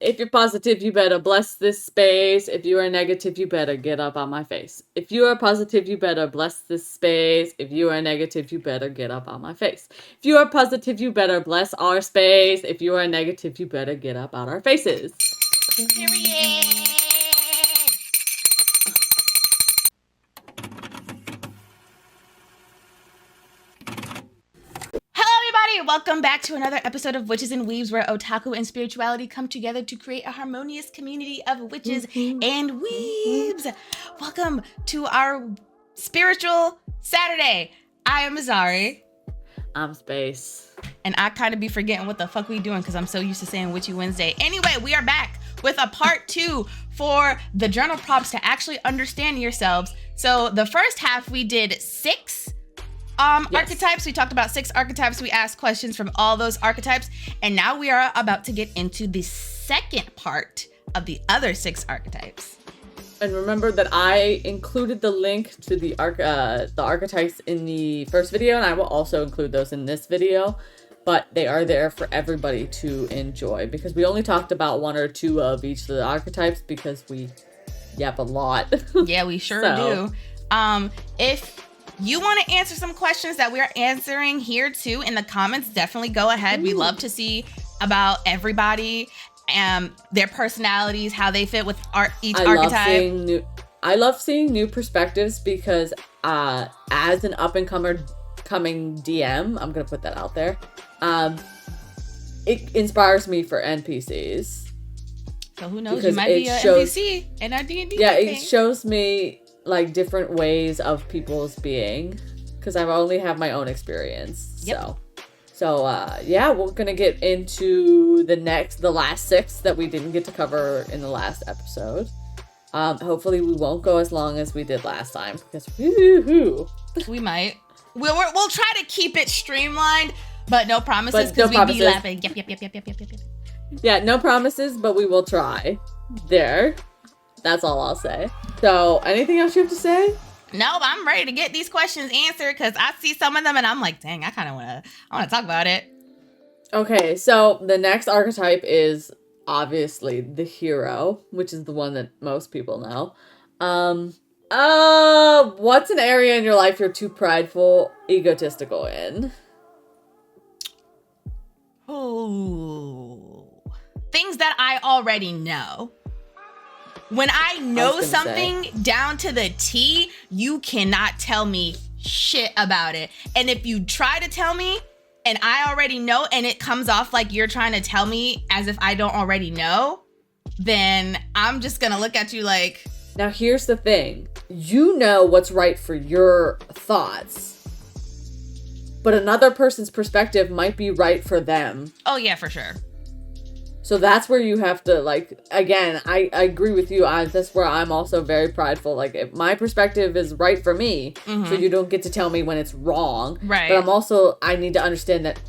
If you're positive, you better bless this space. If you are negative, you better get up on my face. If you are positive, you better bless this space. If you are negative, you better get up on my face. If you are positive, you better bless our space. If you are negative, you better get up out our faces. Period. Welcome back to another episode of Witches and Weebs, where otaku and spirituality come together to create a harmonious community of witches and weebs. Welcome to our spiritual Saturday. I am Azari. I'm Space. And I kind of be forgetting what the fuck we doing because I'm so used to saying Witchy Wednesday. Anyway, we are back with a part 2 for the journal prompts to actually understand yourselves. So the first half we did 6 archetypes. We talked about 6 archetypes. We asked questions from all those archetypes. And now we are about to get into the second part of the other 6 archetypes. And remember that I included the link to the archetypes in the first video, and I will also include those in this video. But they are there for everybody to enjoy, because we only talked about 1 or 2 of each of the archetypes because we yap a lot. Yeah, we sure do. If you want to answer some questions that we're answering here too in the comments, definitely go ahead. We love to see about everybody and their personalities, how they fit with each archetype. I love seeing new perspectives because as an up-and-coming DM, I'm going to put that out there, it inspires me for NPCs. So who knows, you might be an NPC in our D&D Yeah, campaign. It shows me like different ways of people's being, because I only have my own experience. Yep. So yeah, we're gonna get into the last 6 that we didn't get to cover in the last episode. Hopefully we won't go as long as we did last time, because we might. We'll try to keep it streamlined, but no promises, because we'd be laughing. Yep. Yeah, no promises, but we will try. There. That's all I'll say. So, anything else you have to say? No, but I'm ready to get these questions answered, because I see some of them and I'm like, dang, I kind of want to talk about it. Okay, so the next archetype is obviously the hero, which is the one that most people know. What's an area in your life you're too prideful, egotistical in? Oh, things that I already know. When I know something down to the T, you cannot tell me shit about it. And if you try to tell me and I already know, and it comes off like you're trying to tell me as if I don't already know, then I'm just gonna look at you like... Now here's the thing. You know what's right for your thoughts, but another person's perspective might be right for them. Oh yeah, for sure. So that's where you have to, like, again, I agree with you. That's where I'm also very prideful. Like, if my perspective is right for me, so you don't get to tell me when it's wrong. Right. But I need to understand that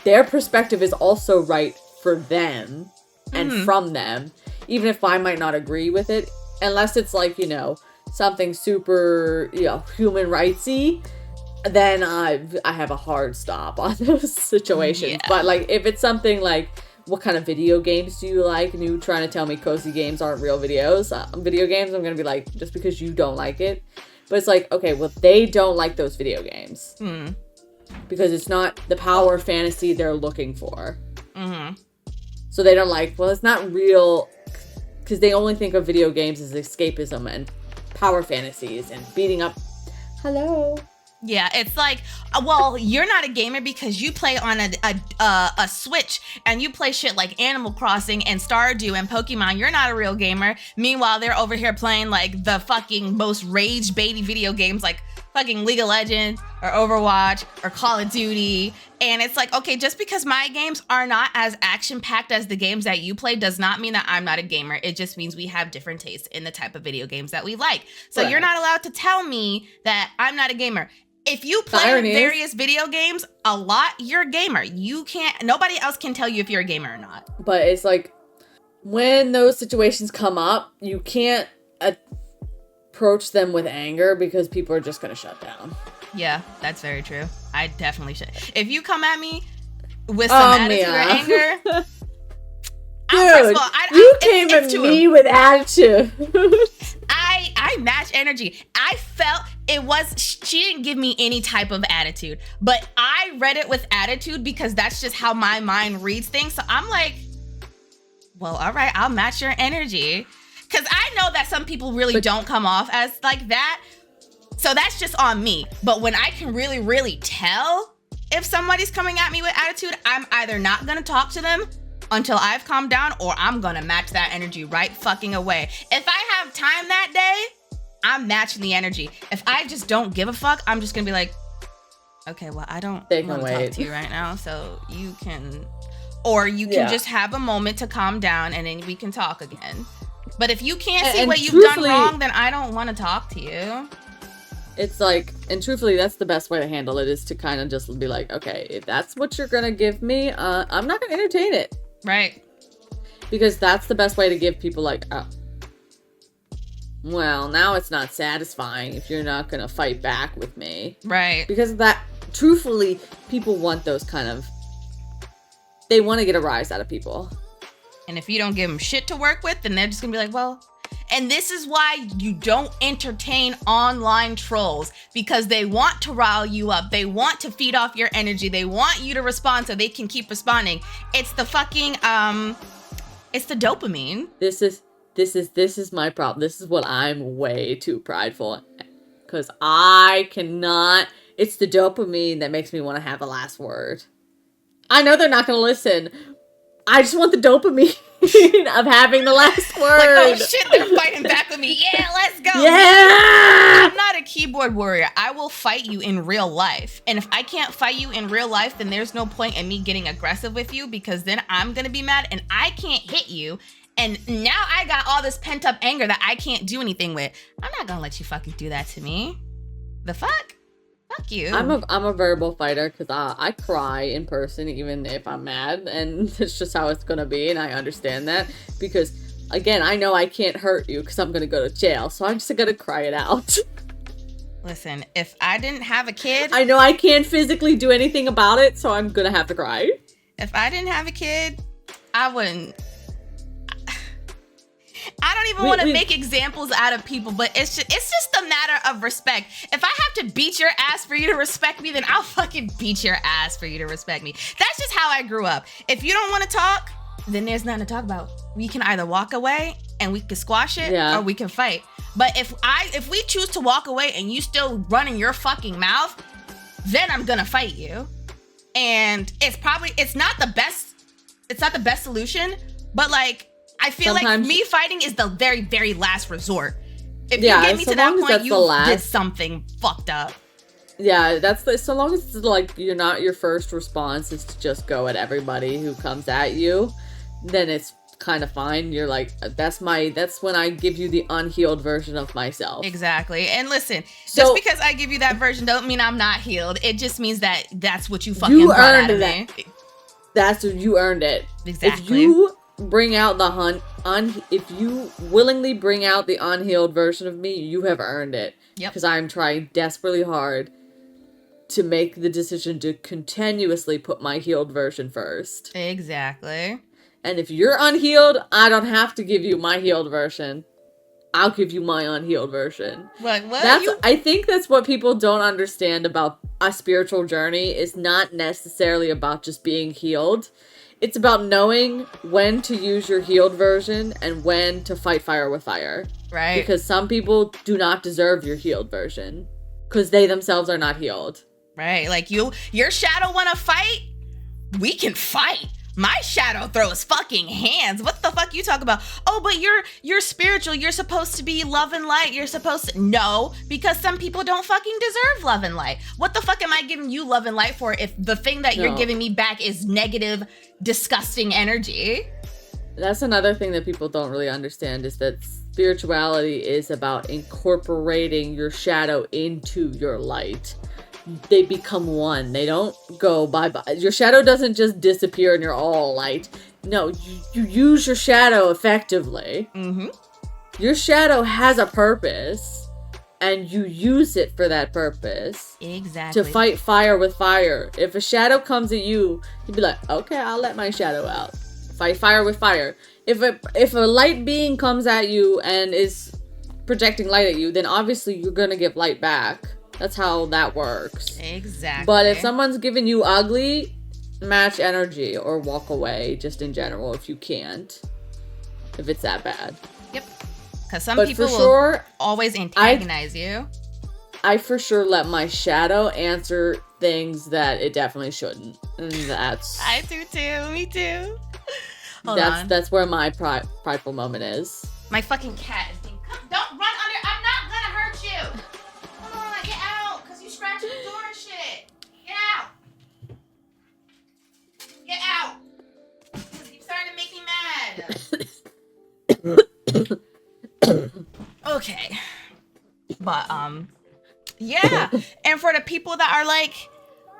their perspective is also right for them and from them, even if I might not agree with it, unless it's like, something super, human rightsy. Then I have a hard stop on those situations. Yeah. But like, if it's something like, what kind of video games do you like? And you trying to tell me cozy games aren't real video games, I'm going to be like, just because you don't like it. But it's like, okay, well, they don't like those video games. Because it's not the power fantasy they're looking for. So they don't like, well, it's not real, because they only think of video games as escapism and power fantasies and beating up. Hello. Yeah, it's like, well, you're not a gamer because you play on a Switch and you play shit like Animal Crossing and Stardew and Pokemon. You're not a real gamer. Meanwhile, they're over here playing like the fucking most rage baity video games like fucking League of Legends or Overwatch or Call of Duty. And it's like, okay, just because my games are not as action-packed as the games that you play does not mean that I'm not a gamer. It just means we have different tastes in the type of video games that we like. So You're not allowed to tell me that I'm not a gamer. If you play various video games a lot, you're a gamer. Nobody else can tell you if you're a gamer or not. But it's like, when those situations come up, you can't approach them with anger, because people are just going to shut down. Yeah, that's very true. I definitely should. If you come at me with some attitude or anger, Dude, you came at me with attitude. I match energy. I felt she didn't give me any type of attitude, but I read it with attitude because that's just how my mind reads things. So I'm like, well, all right, I'll match your energy. Because I know that some people really don't come off as like that. So that's just on me. But when I can really, really tell if somebody's coming at me with attitude, I'm either not going to talk to them until I've calmed down, or I'm going to match that energy right fucking away. If I have time that day, I'm matching the energy. If I just don't give a fuck, I'm just going to be like, okay, well, I don't want to talk to you right now. So you can, or you can just have a moment to calm down and then we can talk again. But if you can't see what you've done wrong, then I don't want to talk to you. It's like, and truthfully, that's the best way to handle it, is to kind of just be like, okay, if that's what you're going to give me, I'm not going to entertain it. Right. Because that's the best way to give people like, oh, well, now it's not satisfying if you're not going to fight back with me. Right. Because that, truthfully, people want those kind of, they want to get a rise out of people. And if you don't give them shit to work with, then they're just going to be like, well, and this is why you don't entertain online trolls, because they want to rile you up. They want to feed off your energy. They want you to respond so they can keep responding. It's the fucking, it's the dopamine. This is my problem. This is what I'm way too prideful, because I cannot, it's the dopamine that makes me want to have the last word. I know they're not going to listen. I just want the dopamine of having the last word. Like, oh shit, they're fighting back with me. Yeah, let's go. Yeah! I'm not a keyboard warrior. I will fight you in real life. And if I can't fight you in real life, then there's no point in me getting aggressive with you, because then I'm going to be mad and I can't hit you. And now I got all this pent up anger that I can't do anything with. I'm not going to let you fucking do that to me. The fuck? Fuck you. I'm a verbal fighter, because I cry in person even if I'm mad, and it's just how it's gonna be, and I understand that, because again, I know I can't hurt you because I'm gonna go to jail, so I'm just gonna cry it out. Listen, if I didn't have a kid, I know I can't physically do anything about it, so I'm gonna have to cry. If I didn't have a kid, I wouldn't. I don't even want to make examples out of people, but it's just a matter of respect. If I have to beat your ass for you to respect me, then I'll fucking beat your ass for you to respect me. That's just how I grew up. If you don't want to talk, then there's nothing to talk about. We can either walk away and we can squash it, or we can fight. But if we choose to walk away and you still running your fucking mouth, then I'm gonna fight you. And it's not the best solution, but like, I feel like me fighting is the very, very last resort. If you get me to that point, you did something fucked up. Yeah, so long as it's like your first response is to just go at everybody who comes at you, then it's kind of fine. You're like, that's when I give you the unhealed version of myself. Exactly. And listen, just because I give you that version don't mean I'm not healed. It just means that that's what you fucking brought out of me. That's what you earned it. Exactly. If you bring out if you willingly bring out the unhealed version of me, you have earned it. Yep. Because I'm trying desperately hard to make the decision to continuously put my healed version first. Exactly. And if you're unhealed, I don't have to give you my healed version. I'll give you my unhealed version. What? I think that's what people don't understand about a spiritual journey, is not necessarily about just being healed. It's about knowing when to use your healed version and when to fight fire with fire. Right. Because some people do not deserve your healed version, because they themselves are not healed. Right. Like your shadow want to fight? We can fight. My shadow throws fucking hands. What the fuck you talk about? Oh, but you're spiritual. You're supposed to be love and light. You're supposed to... No, because some people don't fucking deserve love and light. What the fuck am I giving you love and light for if the thing that you're giving me back is negative, disgusting energy? That's another thing that people don't really understand, is that spirituality is about incorporating your shadow into your light. They become one. They don't go bye-bye. Your shadow doesn't just disappear and you're all light. No, you use your shadow effectively. Mm-hmm. Your shadow has a purpose, and you use it for that purpose. Exactly. To fight fire with fire. If a shadow comes at you, you'd be like, okay, I'll let my shadow out. Fight fire with fire. If a light being comes at you and is projecting light at you, then obviously you're gonna give light back. That's how that works. Exactly. But if someone's giving you ugly, match energy or walk away, just in general, if you can't. If it's that bad. Yep. Because some people will always antagonize you. I for sure let my shadow answer things that it definitely shouldn't. And that's... I do too. Me too. Hold on. That's where my prideful moment is. My fucking cat is being... Don't run under... I'm not gonna hurt you! Come on, get out! Because you scratching the door and shit! Get out! Get out! Because you're starting to make me mad. Okay. But, yeah. And for the people that are like,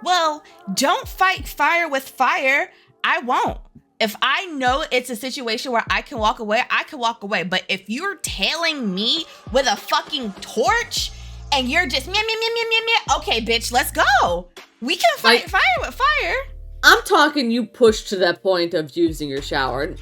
well, don't fight fire with fire, I won't. If I know it's a situation where I can walk away, I can walk away. But if you're tailing me with a fucking torch and you're just meow, meow, meow, meow, meow, meow, okay, bitch, let's go. We can fight fire with fire. I'm talking you push to that point of using your shadow,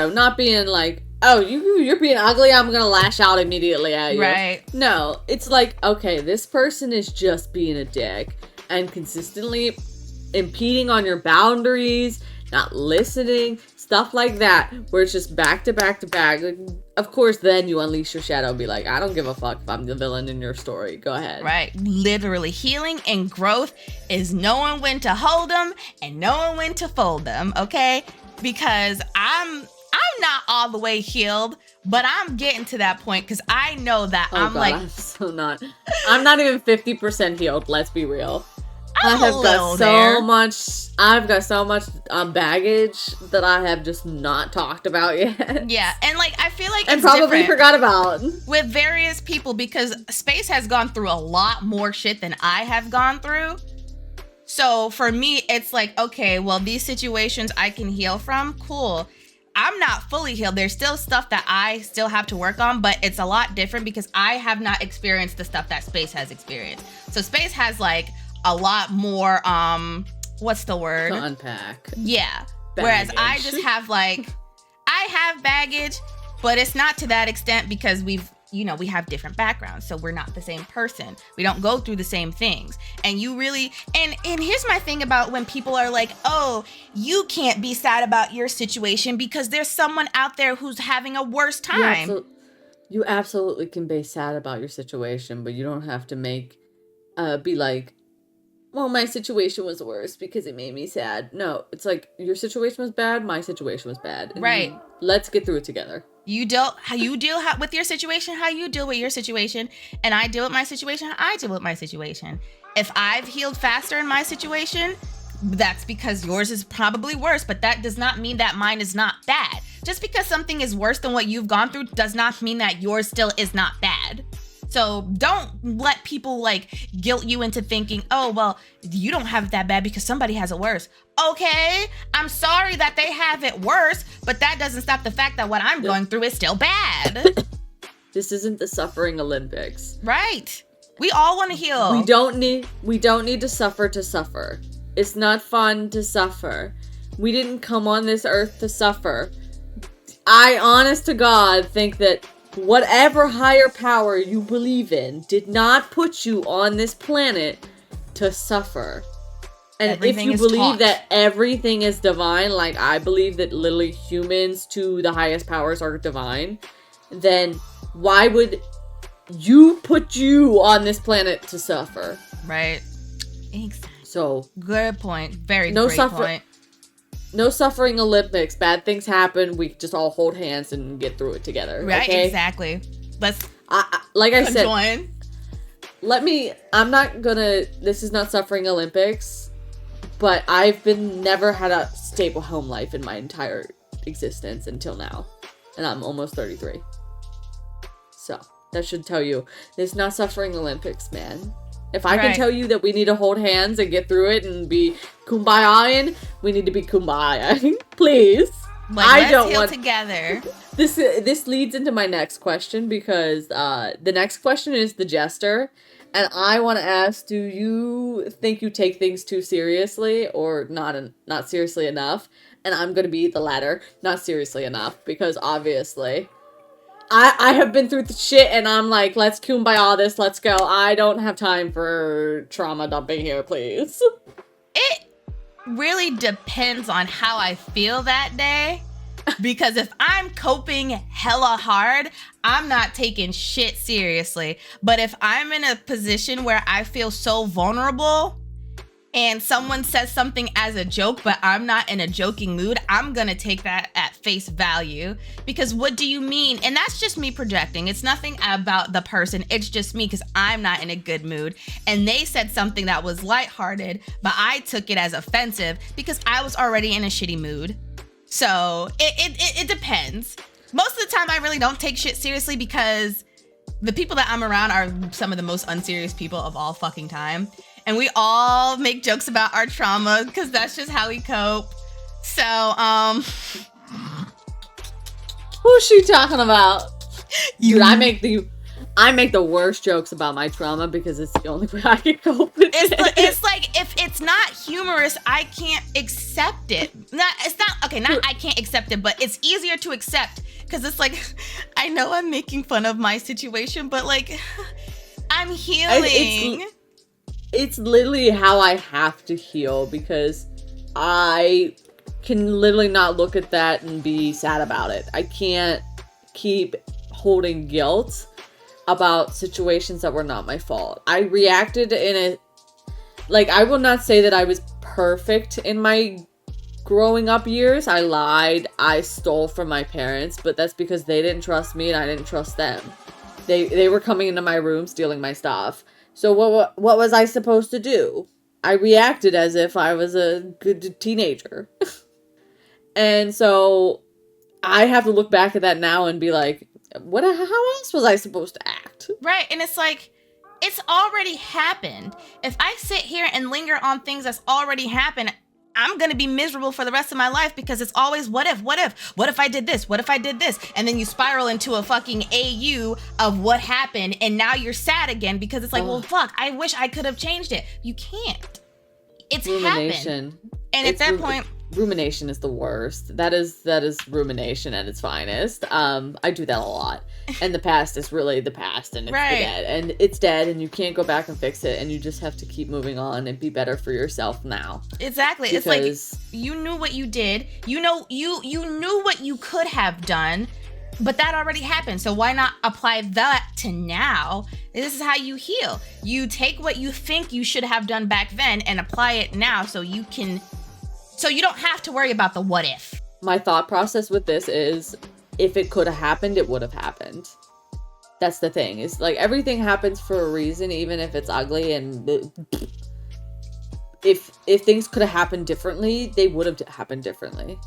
not being like, oh, you're being ugly, I'm gonna lash out immediately at you. Right. No, it's like, okay, this person is just being a dick and consistently impeding on your boundaries, not listening, stuff like that, where it's just back to back to back. Like, of course, then you unleash your shadow and be like, I don't give a fuck if I'm the villain in your story. Go ahead. Right. Literally, healing and growth is knowing when to hold them and knowing when to fold them, okay? Because I'm not all the way healed, but I'm getting to that point because I know that I'm not even 50% healed, let's be real. I've got so much baggage that I have just not talked about yet. Yeah, and like I feel like it's probably forgot about with various people because Space has gone through a lot more shit than I have gone through. So for me, it's like, okay, well, these situations I can heal from, cool. I'm not fully healed. There's still stuff that I still have to work on, but it's a lot different because I have not experienced the stuff that Space has experienced. So Space has like a lot more, what's the word? To unpack. Yeah. Baggage. Whereas I just have like, I have baggage, but it's not to that extent because we have different backgrounds. So we're not the same person. We don't go through the same things. And you really, and here's my thing about when people are like, oh, you can't be sad about your situation because there's someone out there who's having a worse time. You absolutely can be sad about your situation, but you don't have to be like, well, my situation was worse because it made me sad. No, it's like your situation was bad, my situation was bad. Right. Let's get through it together. You deal with your situation, how you deal with your situation, and I deal with my situation, how I deal with my situation. If I've healed faster in my situation, that's because yours is probably worse, but that does not mean that mine is not bad. Just because something is worse than what you've gone through does not mean that yours still is not bad. So don't let people like guilt you into thinking, oh, well, you don't have it that bad because somebody has it worse. Okay, I'm sorry that they have it worse, but that doesn't stop the fact that what I'm going through is still bad. This isn't the suffering Olympics. Right. We all want to heal. We don't need to suffer. It's not fun to suffer. We didn't come on this earth to suffer. I, honest to God, think that whatever higher power you believe in did not put you on this planet to suffer. And everything if you believe that everything is divine, like I believe that literally humans to the highest powers are divine, then why would you put you on this planet to suffer? Right. Exactly. So good point. Very great point. No suffering Olympics. Bad things happen. We just all hold hands and get through it together. Right, okay? Exactly. Let's like I said, join. This is not suffering Olympics, but I've never had a stable home life in my entire existence until now. And I'm almost 33. So, that should tell you, it's not suffering Olympics, man. If I can tell you that we need to hold hands and get through it and be kumbaya-ing, we need to be kumbaya-ing. Please. Let's heal together. This leads into my next question because the next question is the jester. And I want to ask, do you think you take things too seriously or not seriously enough? And I'm going to be the latter. Not seriously enough, because obviously I have been through the shit and I'm like, let's kumbaya this, let's go. I don't have time for trauma dumping here, please. It really depends on how I feel that day. Because if I'm coping hella hard, I'm not taking shit seriously. But if I'm in a position where I feel so vulnerable and someone says something as a joke, but I'm not in a joking mood, I'm gonna take that at face value. Because what do you mean? And that's just me projecting. It's nothing about the person. It's just me because I'm not in a good mood. And they said something that was lighthearted, but I took it as offensive because I was already in a shitty mood. So it depends. Most of the time I really don't take shit seriously because the people that I'm around are some of the most unserious people of all fucking time. And we all make jokes about our trauma because that's just how we cope. So, who's she talking about? You. Dude, I make the worst jokes about my trauma because it's the only way I can cope with it. It's like, if it's not humorous, I can't accept it. I can't accept it, but it's easier to accept because it's like, I know I'm making fun of my situation, but like, I'm healing. It's literally how I have to heal because I can literally not look at that and be sad about it. I can't keep holding guilt about situations that were not my fault. I reacted I will not say that I was perfect in my growing up years. I lied. I stole from my parents, but that's because they didn't trust me and I didn't trust them. They were coming into my room stealing my stuff. So what was I supposed to do? I reacted as if I was a good teenager. And so I have to look back at that now and be like, how else was I supposed to act? Right. And it's like, it's already happened. If I sit here and linger on things that's already happened, I'm going to be miserable for the rest of my life because it's always what if I did this? What if I did this? And then you spiral into a fucking AU of what happened. And now you're sad again because it's like, well, fuck, I wish I could have changed it. You can't. It's happened. And at that point, rumination is the worst. That is rumination at its finest. I do that a lot. And the past is really the past and it's dead. And it's dead and you can't go back and fix it and you just have to keep moving on and be better for yourself now. Exactly. It's like you knew what you did. You know, you knew what you could have done, but that already happened. So why not apply that to now? This is how you heal. You take what you think you should have done back then and apply it now so you don't have to worry about the what if. My thought process with this is, if it could have happened, it would have happened. That's the thing. It's like everything happens for a reason, even if it's ugly. And if things could have happened differently, they would have happened differently.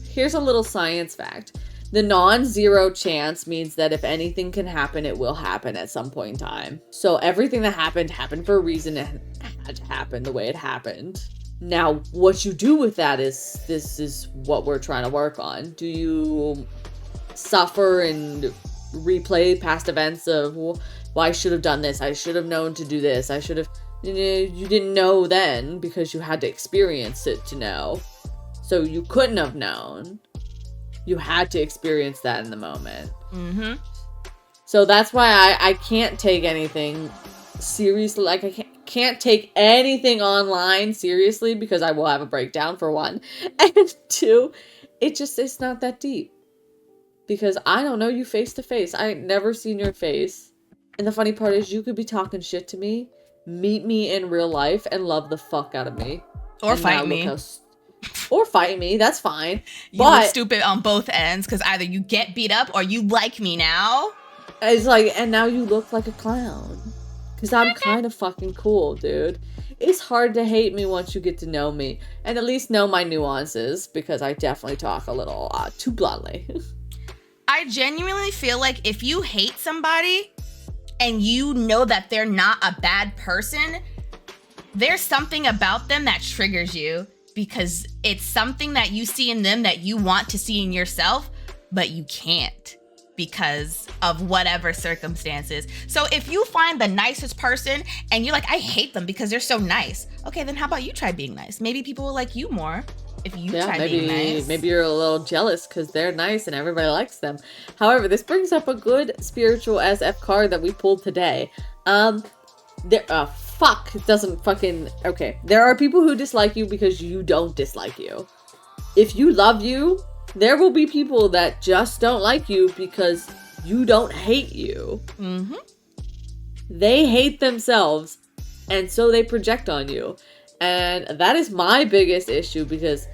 Here's a little science fact. The non-zero chance means that if anything can happen, it will happen at some point in time. So everything that happened for a reason. It had to happen the way it happened. Now, what you do with that this is what we're trying to work on. Do you suffer and replay past events of, well, I should have done this. I should have known to do this. I should have. You didn't know then because you had to experience it to know. So you couldn't have known. You had to experience that in the moment. Mm-hmm. So that's why I can't take anything seriously. Like, I can't take anything online seriously because I will have a breakdown, for one. And two, it's not that deep. Because I don't know you face to face. I ain't never seen your face. And the funny part is you could be talking shit to me, meet me in real life, and love the fuck out of me. Or fight me. Or fight me, that's fine. You look stupid on both ends because either you get beat up or you like me now. It's like, and now you look like a clown. Because I'm kind of fucking cool, dude. It's hard to hate me once you get to know me. And at least know my nuances, because I definitely talk a little too bluntly. I genuinely feel like if you hate somebody and you know that they're not a bad person, there's something about them that triggers you. Because it's something that you see in them that you want to see in yourself, but you can't. because of whatever circumstances. So if you find the nicest person and you're like, I hate them because they're so nice. Okay, then how about you try being nice? Maybe people will like you more if you try being nice. Maybe you're a little jealous because they're nice and everybody likes them. However, this brings up a good spiritual SF card that we pulled today. It doesn't fucking... Okay, there are people who dislike you because you don't dislike you. If you love you, there will be people that just don't like you because you don't hate you. Mm-hmm. They hate themselves, and so they project on you. And that is my biggest issue, because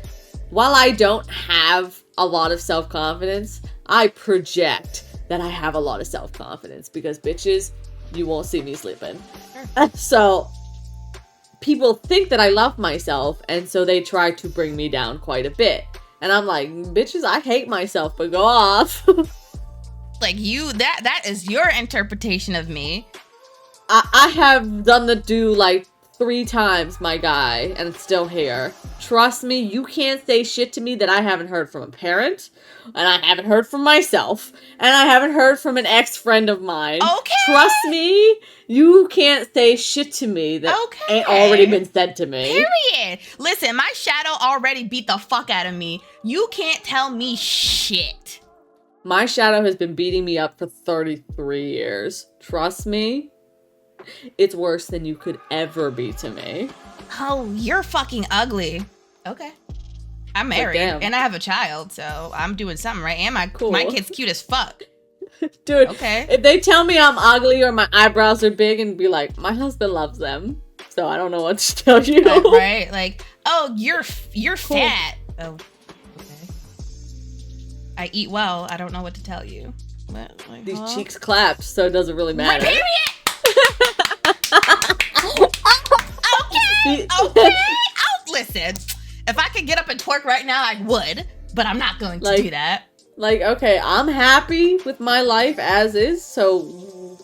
while I don't have a lot of self-confidence, I project that I have a lot of self-confidence, because bitches, you won't see me sleeping. Sure. So people think that I love myself, and so they try to bring me down quite a bit. And I'm like, bitches, I hate myself, but go off. Like that is your interpretation of me. I have done the do like 3 times, my guy, and it's still here. Trust me, you can't say shit to me that I haven't heard from a parent, and I haven't heard from myself, and I haven't heard from an ex-friend of mine. Okay. Trust me, you can't say shit to me that ain't already been said to me. Period. Listen, my shadow already beat the fuck out of me. You can't tell me shit. My shadow has been beating me up for 33 years. Trust me. It's worse than you could ever be to me. Oh, you're fucking ugly. Okay. I'm married and I have a child, so I'm doing something right. And my kid's cute as fuck. Dude, okay. If they tell me I'm ugly or my eyebrows are big, and be like, my husband loves them, so I don't know what to tell you. Right? Like, oh, you're fat. Oh, okay. I eat well. I don't know what to tell you. What? Like, these cheeks clapped, so it doesn't really matter. Period. Okay. Oh, listen. If I could get up and twerk right now, I would, but I'm not going to do that. Like, okay, I'm happy with my life as is, so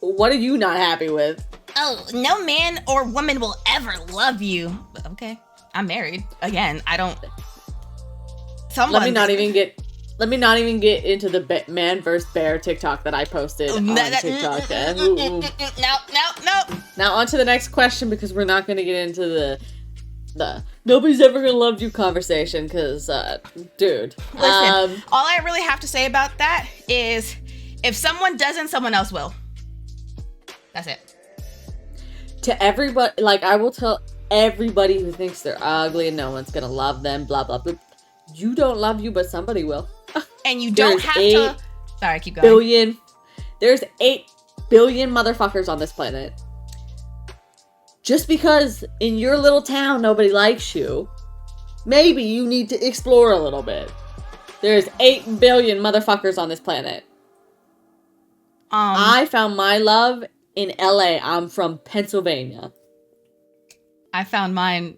what are you not happy with? Oh, no man or woman will ever love you. Okay, I'm married. Again, I don't... Let me not even get into the man versus bear TikTok that I posted on TikTok. No. Now on to the next question, because we're not going to get into the nobody's ever going to love you conversation, because, dude. Listen, all I really have to say about that is, if someone doesn't, someone else will. That's it. To everybody, like, I will tell everybody who thinks they're ugly and no one's going to love them, blah, blah, blah. You don't love you, but somebody will. And you don't have to... Sorry, keep going. There's 8 billion motherfuckers on this planet. Just because in your little town nobody likes you, maybe you need to explore a little bit. There's 8 billion motherfuckers on this planet. I found my love in LA. I'm from Pennsylvania. I found mine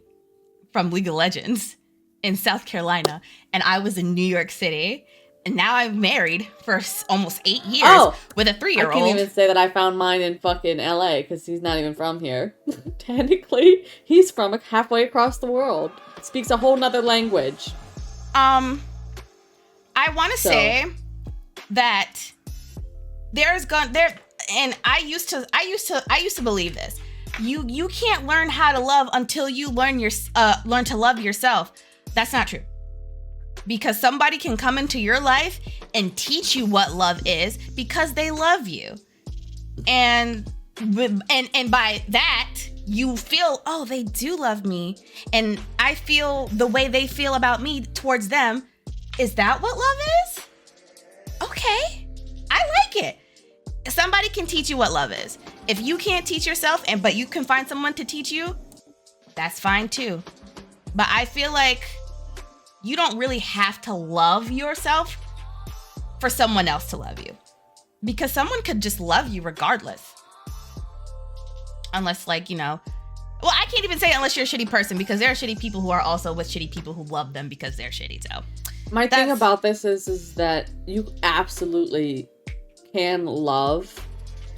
from League of Legends in South Carolina, and I was in New York City, and now I'm married for almost 8 years with a 3-year-old. I can't even say that I found mine in fucking LA, because he's not even from here. Technically, he's from halfway across the world. Speaks a whole nother language. I want to say that and I used to believe this. You can't learn how to love until you learn to love yourself. That's not true. Because somebody can come into your life and teach you what love is because they love you. And by that, you feel, oh, they do love me. And I feel the way they feel about me towards them. Is that what love is? Okay. I like it. Somebody can teach you what love is. If you can't teach yourself, but you can find someone to teach you, that's fine too. But I feel like you don't really have to love yourself for someone else to love you. Because someone could just love you regardless. Unless, like, well, I can't even say unless you're a shitty person, because there are shitty people who are also with shitty people who love them because they're shitty. So my thing about this is that you absolutely can love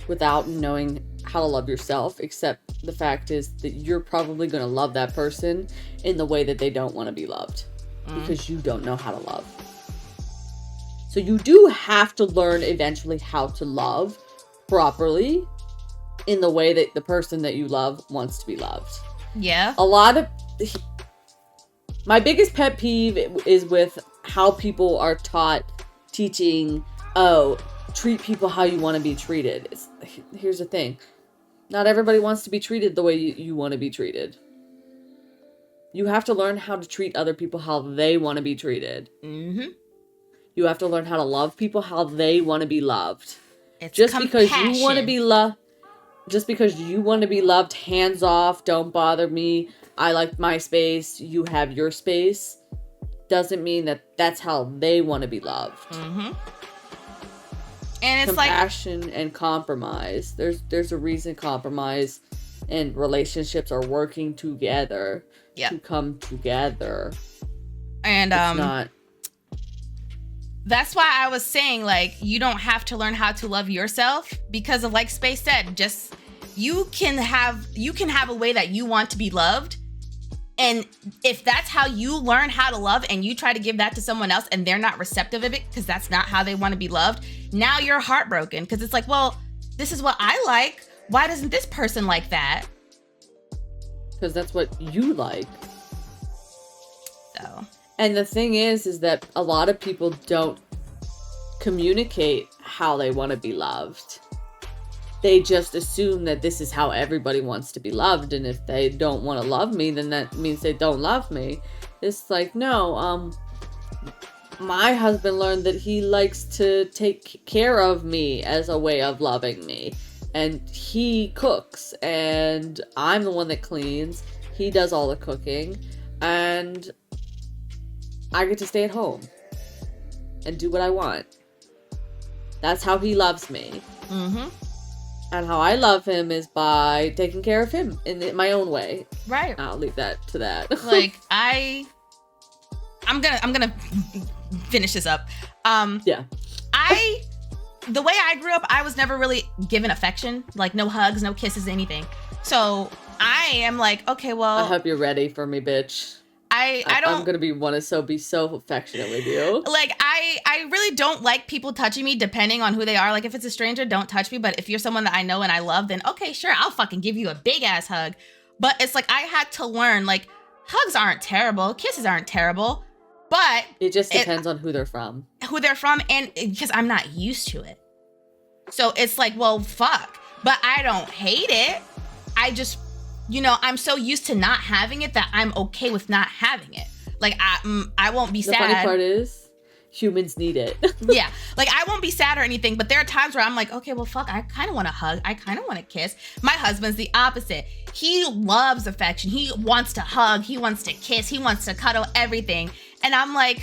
without knowing how to love yourself, except the fact is that you're probably going to love that person in the way that they don't want to be loved, because you don't know how to love. So you do have to learn eventually how to love properly in the way that the person that you love wants to be loved. Yeah. My biggest pet peeve is with how people are teaching, treat people how you want to be treated. Here's the thing. Not everybody wants to be treated the way you want to be treated. You have to learn how to treat other people how they want to be treated. Mm-hmm. You have to learn how to love people how they want to be loved. It's just compassion. because you want to be loved, just because you want to be loved, hands off, don't bother me. I like my space. You have your space. Doesn't mean that that's how they want to be loved. Mm-hmm. And it's compassion and compromise. There's a reason compromise and relationships are working together to come together. And it's not. That's why I was saying, like, you don't have to learn how to love yourself, because of, like Space said, just you can have a way that you want to be loved. And if that's how you learn how to love and you try to give that to someone else and they're not receptive of it because that's not how they want to be loved, now you're heartbroken because it's like, well, this is what I like. Why doesn't this person like that? Because that's what you like. So. And the thing is that a lot of people don't communicate how they want to be loved. They just assume that this is how everybody wants to be loved. And if they don't want to love me, then that means they don't love me. It's like, no, my husband learned that he likes to take care of me as a way of loving me. And he cooks, and I'm the one that cleans. He does all the cooking, and I get to stay at home and do what I want. That's how he loves me. Mm-hmm. And how I love him is by taking care of him in my own way. Right. I'll leave that to that. Like, I'm gonna finish this up. Yeah. The way I grew up, I was never really given affection, like no hugs, no kisses, anything. So I am like, okay, well, I hope you're ready for me, bitch. I'm gonna be so affectionate with you. Like, I really don't like people touching me, depending on who they are. Like, if it's a stranger, don't touch me. But if you're someone that I know and I love, then okay, sure, I'll fucking give you a big ass hug. But it's like, I had to learn, like, hugs aren't terrible, kisses aren't terrible, but it just depends on who they're from. And because I'm not used to it. So it's like, well, fuck. But I don't hate it. I just, I'm so used to not having it that I'm okay with not having it. Like, I won't be sad. The funny part is, humans need it. Yeah. Like, I won't be sad or anything, but there are times where I'm like, okay, well, fuck, I kind of want to hug. I kind of want to kiss. My husband's the opposite. He loves affection. He wants to hug. He wants to kiss. He wants to cuddle, everything. And I'm like,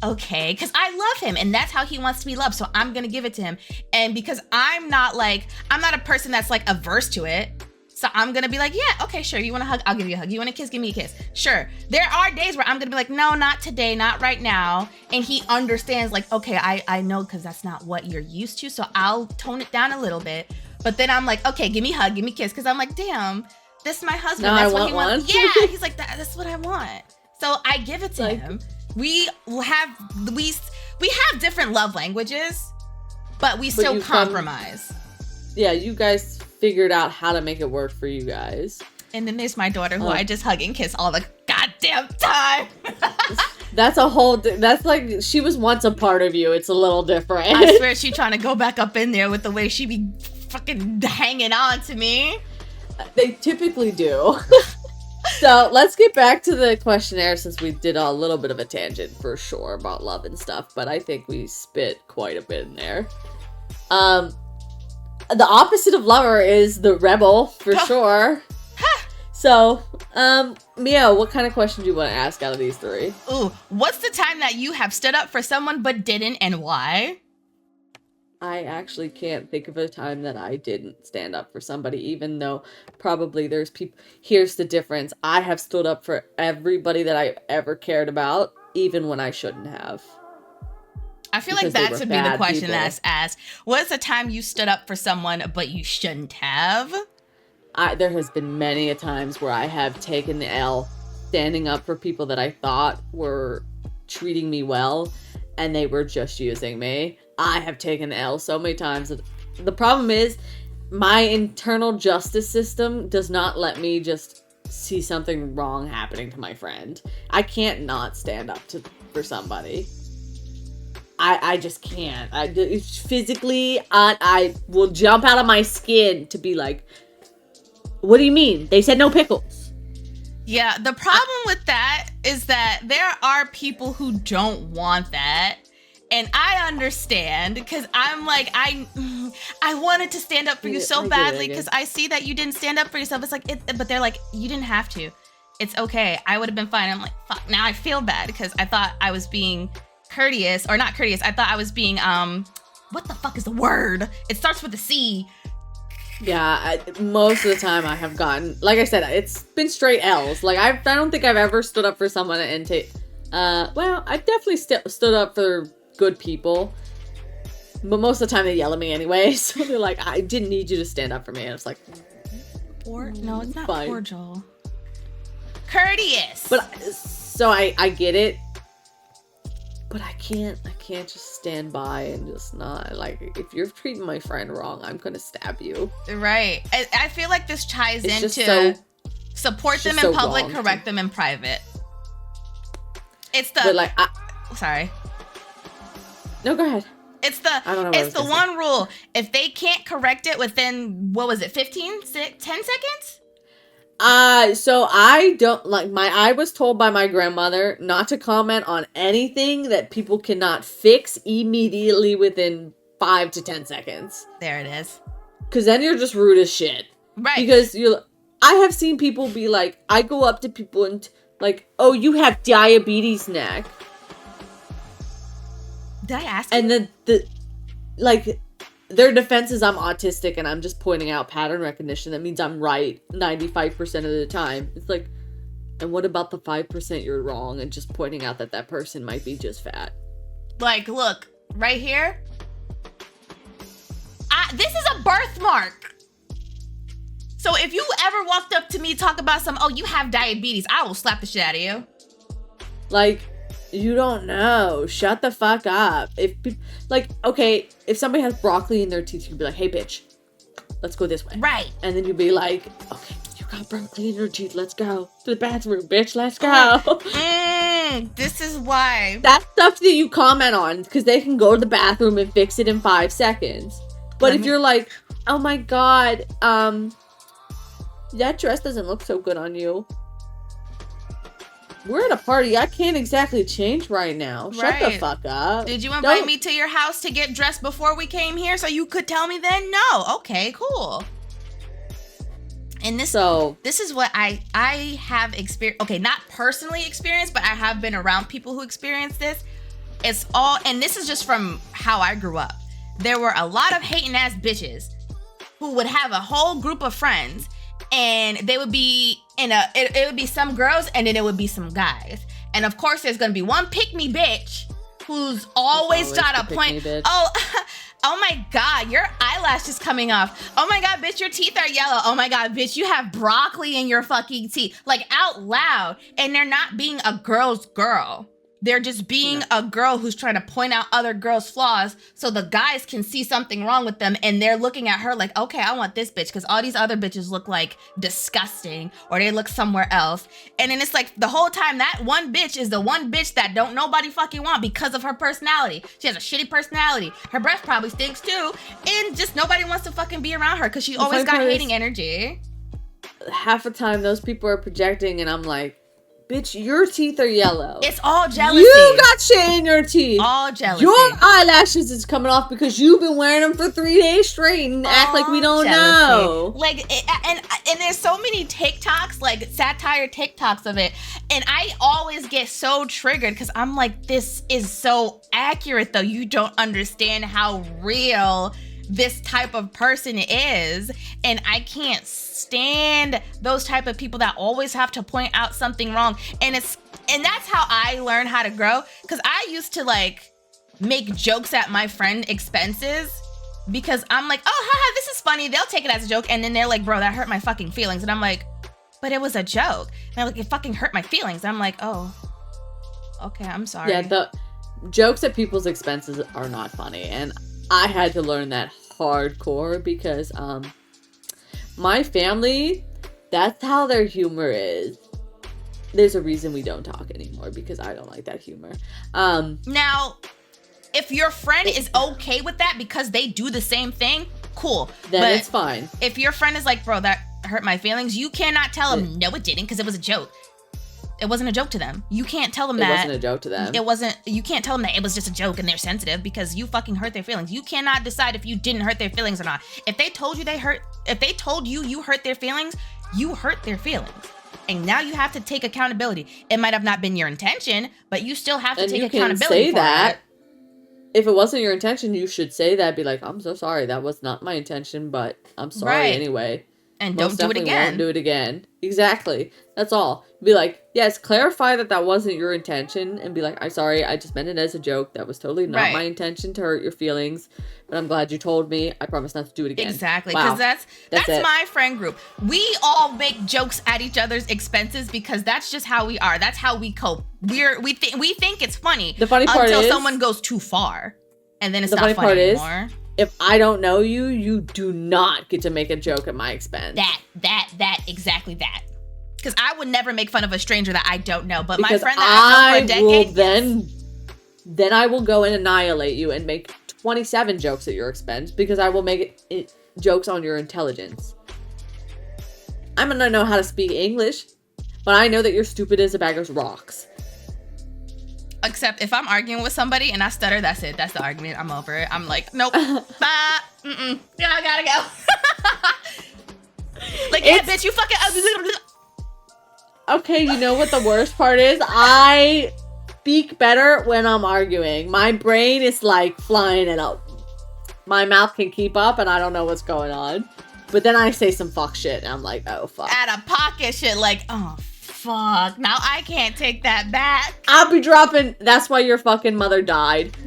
okay, because I love him and that's how he wants to be loved. So I'm going to give it to him. And because I'm not a person that's like averse to it. So I'm going to be like, yeah, okay, sure. You want to hug? I'll give you a hug. You want to kiss? Give me a kiss. Sure. There are days where I'm going to be like, no, not today, not right now. And he understands, like, okay, I know, because that's not what you're used to. So I'll tone it down a little bit. But then I'm like, okay, give me a hug, give me a kiss. Because I'm like, damn, this is my husband. No, that's I what want he wants. one. Yeah, he's like, that's what I want. So I give it to him. We have different love languages, but we still compromise. Yeah, you guys figured out how to make it work for you guys. And then there's my daughter, who I just hug and kiss all the goddamn time. That's like, she was once a part of you. It's a little different. I swear she's trying to go back up in there with the way she be fucking hanging on to me. They typically do. So let's get back to the questionnaire, since we did a little bit of a tangent for sure about love and stuff, but I think we spit quite a bit in there. The opposite of lover is the rebel, for sure. So, Mia, what kind of question do you want to ask out of these three? Ooh, what's the time that you have stood up for someone but didn't, and why? I actually can't think of a time that I didn't stand up for somebody, even though probably there's people. Here's the difference. I have stood up for everybody that I've ever cared about, even when I shouldn't have. I feel like that should be the question that's asked. What's the time you stood up for someone but you shouldn't have? There has been many a times where I have taken the L standing up for people that I thought were treating me well, and they were just using me. I have taken L so many times. The problem is my internal justice system does not let me just see something wrong happening to my friend. I can't not stand up for somebody. I just can't. Physically, I will jump out of my skin to be like, what do you mean? They said no pickles. Yeah, the problem with that is that there are people who don't want that. And I understand, because I'm like, I wanted to stand up for you so badly, because I see that you didn't stand up for yourself. It's like, but they're like, you didn't have to. It's okay. I would have been fine. I'm like, fuck. Now I feel bad because I thought I was being courteous, or not courteous. I thought I was being, what the fuck is the word? It starts with a C. Yeah, most of the time I have gotten, like I said, it's been straight L's. Like, I don't think I've ever stood up for someone and well, I definitely stood up for good people, but most of the time they yell at me anyway, so they're like, I didn't need you to stand up for me, and it's like, no, it's not fine. Cordial. Courteous. But so I get it, but I can't just stand by and just not, like, if you're treating my friend wrong, I'm gonna stab you. Right. I feel like this ties it's into support them in public, correct them in private. It's the, but like, sorry. No, go ahead. It's the one rule. If they can't correct it within, what was it, 10 seconds? So I don't, like, I was told by my grandmother not to comment on anything that people cannot fix immediately within 5 to 10 seconds. There it is. Because then you're just rude as shit. Right. Because I have seen people be like, I go up to people and like, oh, you have diabetes neck. Did I ask and you? the like, their defense is I'm autistic and I'm just pointing out pattern recognition. That means I'm right 95% of the time. It's like, and what about the 5% you're wrong, and just pointing out that person might be just fat? Like, look, right here. This is a birthmark. So if you ever walked up to me, talk about oh, you have diabetes, I will slap the shit out of you. Like, you don't know. Shut the fuck up. Okay, if somebody has broccoli in their teeth, you'd be like, hey, bitch, let's go this way. Right. And then you'd be like, okay, you got broccoli in your teeth. Let's go to the bathroom, bitch. Let's go. This is why. That's stuff that you comment on, because they can go to the bathroom and fix it in 5 seconds. But if you're like, oh my God, that dress doesn't look so good on you. We're at a party. I can't exactly change right now. Shut the fuck up. Did you invite me to your house to get dressed before we came here so you could tell me then? No. Okay, cool. And this is what I have experienced. Okay, not personally experienced, but I have been around people who experience this. It's all, and this is just from how I grew up. There were a lot of hating ass bitches who would have a whole group of friends, and they would be it would be some girls, and then it would be some guys. And of course, there's gonna be one pick-me bitch who's always trying to point, oh my God, your eyelash is coming off. Oh my God, bitch, your teeth are yellow. Oh my God, bitch, you have broccoli in your fucking teeth. Like, out loud. And they're not being a girl's girl. They're just being a girl who's trying to point out other girls' flaws so the guys can see something wrong with them, and they're looking at her like, okay, I want this bitch because all these other bitches look like disgusting, or they look somewhere else. And then it's like the whole time that one bitch is the one bitch that don't nobody fucking want because of her personality. She has a shitty personality. Her breath probably stinks too, and just nobody wants to fucking be around her because she always got hating energy. Half the time those people are projecting, and I'm like, bitch, your teeth are yellow. It's all jealousy. You got shit in your teeth. All jealousy. Your eyelashes is coming off because you've been wearing them for 3 days straight and act like we don't know. Like, and there's so many TikToks, like satire TikToks of it. And I always get so triggered because I'm like, this is so accurate though. You don't understand how real this type of person is, and I can't stand those type of people that always have to point out something wrong. And that's how I learned how to grow, because I used to like make jokes at my friend expenses because I'm like, oh haha, this is funny, they'll take it as a joke, and then they're like, bro, that hurt my fucking feelings. And I'm like, but it was a joke. And they're like, it fucking hurt my feelings. And I'm like, oh, okay, I'm sorry. Yeah, jokes at people's expenses are not funny, and I had to learn that hardcore because my family, that's how their humor is. There's a reason we don't talk anymore because I don't like that humor. Now, if your friend is okay with that because they do the same thing, cool. Then but it's fine. If your friend is like, bro, that hurt my feelings, you cannot tell them, no, it didn't, because it was a joke. It wasn't a joke to them. You can't tell them that. It wasn't a joke to them. You can't tell them that it was just a joke and they're sensitive because you fucking hurt their feelings. You cannot decide if you didn't hurt their feelings or not. If they told you you hurt their feelings, you hurt their feelings. And now you have to take accountability. It might have not been your intention, but you still have to take accountability for that. If it wasn't your intention, you should say that. Be like, I'm so sorry. That was not my intention, but I'm sorry anyway. And don't do it again. Won't do it again. Exactly. That's all. Be like, yes, clarify that wasn't your intention, and be like, I'm sorry, I just meant it as a joke. That was totally not my intention to hurt your feelings, but I'm glad you told me. I promise not to do it again. Exactly. Because that's my friend group. We all make jokes at each other's expenses because that's just how we are. That's how we cope. We think it's funny. The funny part until is, someone goes too far, and then it's the not funny anymore. If I don't know you, you do not get to make a joke at my expense. Exactly that. Because I would never make fun of a stranger that I don't know. But because my friend that I've known for a decade, then I will go and annihilate you and make 27 jokes at your expense because I will make it jokes on your intelligence. I'm gonna know how to speak English, but I know that you're stupid as a bag of rocks. Except if I'm arguing with somebody and I stutter, that's it. That's the argument. I'm over it. I'm like, nope. Bye. Yeah, I gotta go. Like, yeah, bitch, you fucking... Okay, you know what the worst part is? I speak better when I'm arguing. My brain is like flying and out. My mouth can keep up and I don't know what's going on. But then I say some fuck shit and I'm like, oh, fuck. Out of pocket shit, like, oh, fuck. Now I can't take that back. I'll be dropping, that's why your fucking mother died.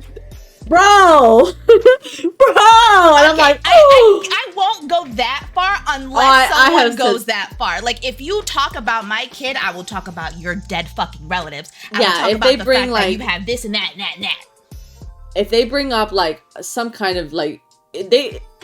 Bro! And I'm like, I won't go that far unless someone goes that far. Like, if you talk about my kid, I will talk about your dead fucking relatives. I will talk about the fact that you have this and that and that and that. If they bring up, like, some kind of, like,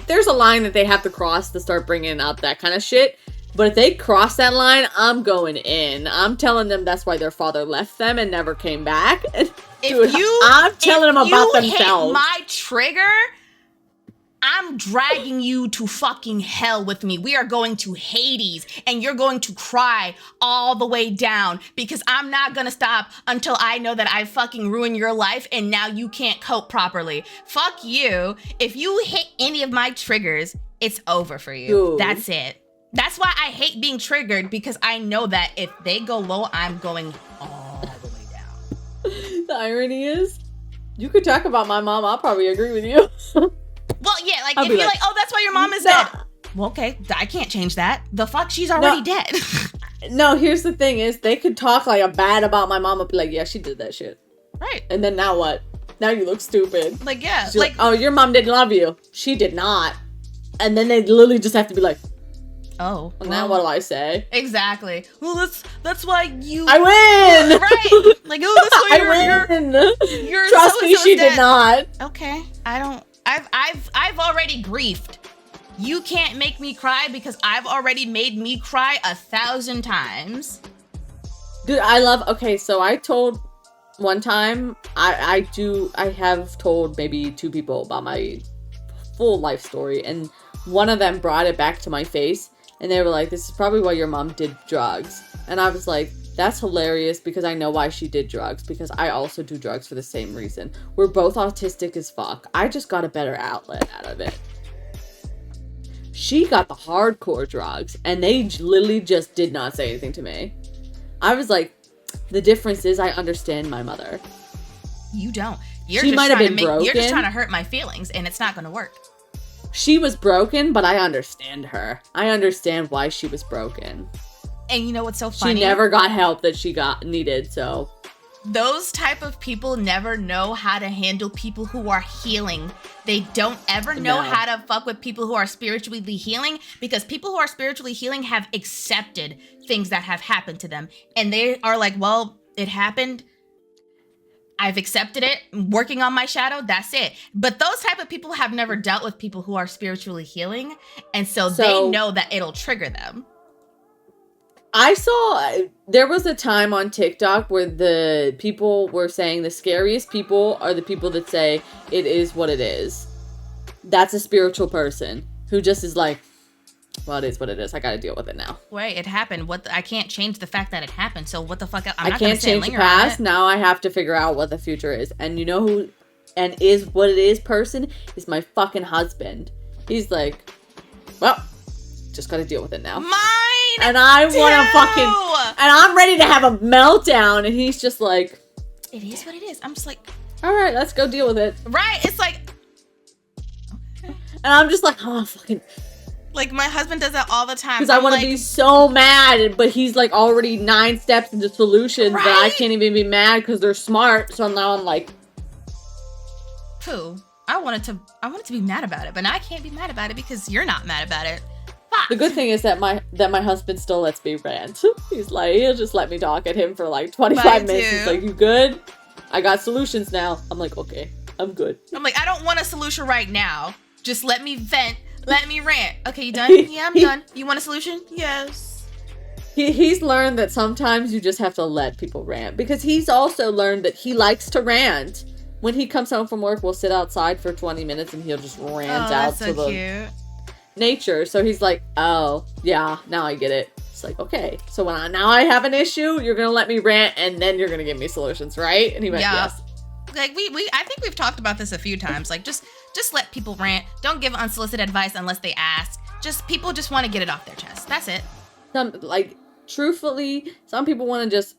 there's a line that they have to cross to start bringing up that kind of shit. But if they cross that line, I'm going in. I'm telling them that's why their father left them and never came back. I'm telling them about themselves. If you hit my trigger, I'm dragging you to fucking hell with me. We are going to Hades, and you're going to cry all the way down because I'm not gonna stop until I know that I fucking ruined your life and now you can't cope properly. Fuck you. If you hit any of my triggers, it's over for you. Dude. That's it. That's why I hate being triggered, because I know that if they go low, I'm going all the way down. The irony is, you could talk about my mom. I'll probably agree with you. Well, yeah, like, if you're like, oh, that's why your mom is dead. Well, okay, I can't change that. The fuck? She's already dead. No, here's the thing is, they could talk, like, bad about my mom and be like, yeah, she did that shit. Right. And then now what? Now you look stupid. Like, yeah. She's like, oh, your mom didn't love you. She did not. And then they literally just have to be like, oh, well, now what do I say? Exactly. Well, that's why you. I win. Right. Like, oh, that's why you're trust me, she did not. Okay. I've already griefed. You can't make me cry because I've already made me cry 1,000 times. Dude, okay, so I told one time, I have told maybe 2 people about my full life story, and one of them brought it back to my face, and they were like, this is probably why your mom did drugs. And I was like, that's hilarious because I know why she did drugs, because I also do drugs for the same reason. We're both autistic as fuck. I just got a better outlet out of it. She got the hardcore drugs, and they literally just did not say anything to me. I was like, the difference is I understand my mother. You don't. She might have been broken. You're just trying to hurt my feelings, and it's not going to work. She was broken, but I understand her. I understand why she was broken. And you know what's so funny? She never got help that she needed, so. Those type of people never know how to handle people who are healing. They don't ever know how to fuck with people who are spiritually healing, because people who are spiritually healing have accepted things that have happened to them. And they are like, well, it happened. I've accepted it, working on my shadow, that's it. But those type of people have never dealt with people who are spiritually healing, and so they know that it'll trigger them. I saw, there was a time on TikTok where the people were saying the scariest people are the people that say it is what it is. That's a spiritual person who just is like, well, it is what it is. I got to deal with it now. Wait, it happened. I can't change the fact that it happened. So what the fuck? I can't change the past. Now I have to figure out what the future is. And you know who, and is what it is person is my fucking husband. He's like, well, just got to deal with it now. Mine. And I want to fucking, and I'm ready to have a meltdown. And he's just like, it is what it is. I'm just like, all right, let's go deal with it. Right. It's like, okay. And I'm just like, oh, fucking. Like, my husband does that all the time. Because I want to be so mad, but he's, like, already 9 steps into solutions that I can't even be mad because they're smart. So now I'm like... Pooh, I wanted to be mad about it, but now I can't be mad about it because you're not mad about it. Fuck. The good thing is that my husband still lets me rant. He's like, he'll just let me talk at him for, like, 25 minutes. He's like, you good? I got solutions now. I'm like, okay, I'm good. I'm like, I don't want a solution right now. Just let me vent. Let me rant. Okay, you done? Yeah, I'm done. You want a solution? Yes. He's learned that sometimes you just have to let people rant. Because he's also learned that he likes to rant. When he comes home from work, we'll sit outside for 20 minutes and he'll just rant out to the nature. So he's like, oh, yeah, now I get it. It's like, okay. So now I have an issue, you're going to let me rant and then you're going to give me solutions, right? And he went, yes. Like, I think we've talked about this a few times. Like, just let people rant. Don't give unsolicited advice unless they ask. People just want to get it off their chest. That's it. Truthfully, some people want to just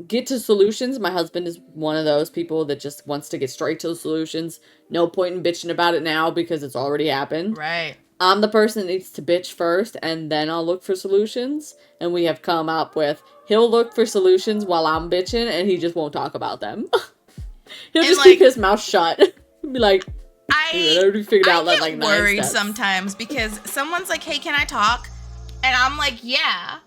get to solutions. My husband is one of those people that just wants to get straight to the solutions. No point in bitching about it now because it's already happened. Right. I'm the person that needs to bitch first and then I'll look for solutions. And we have come up with, he'll look for solutions while I'm bitching and he just won't talk about them. He'll just keep his mouth shut. Be like, I already figured out that, like, 9 steps. I get worried sometimes because someone's like, hey, can I talk? And I'm like, yeah.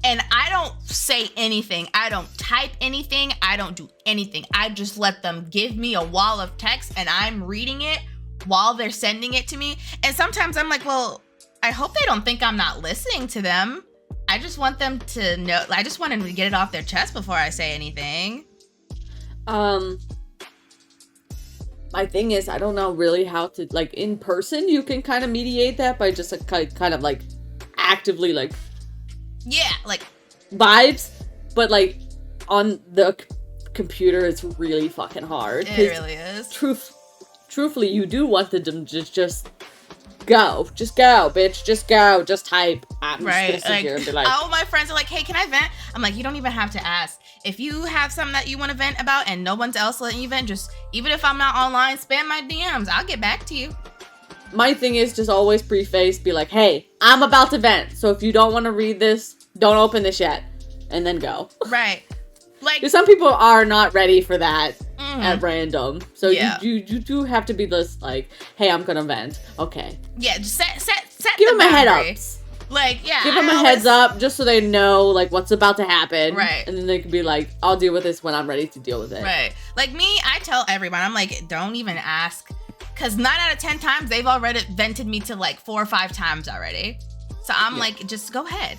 And I don't say anything. I don't type anything. I don't do anything. I just let them give me a wall of text and I'm reading it while they're sending it to me. And sometimes I'm like, well, I hope they don't think I'm not listening to them. I just want them to know. I just want them to get it off their chest before I say anything. My thing is, I don't know really how to, like, in person, you can kind of mediate that by just kind of, like, actively, like... Yeah, like... Vibes. But, like, on the computer, it's really fucking hard. It really is. Truthfully, you do want them to just go. Just go, bitch. Just go. Just type. I'm just gonna sit here and be like... All my friends are like, hey, can I vent? I'm like, you don't even have to ask. If you have something that you want to vent about and no one's else letting you vent, just, even if I'm not online, spam my DMs. I'll get back to you. My thing is just always preface, be like, hey, I'm about to vent. So if you don't want to read this, don't open this yet. And then go. Right. Like, some people are not ready for that at random. So you do have to be this, like, hey, I'm going to vent. Okay. Yeah, just set Give the them a head up. Like, yeah. Give them a heads up just so they know, like, what's about to happen. Right. And then they can be like, I'll deal with this when I'm ready to deal with it. Right. Like me, I tell everyone, I'm like, don't even ask. Because 9 out of 10 times, they've already vented me to, like, 4 or 5 times already. So I'm like, just go ahead.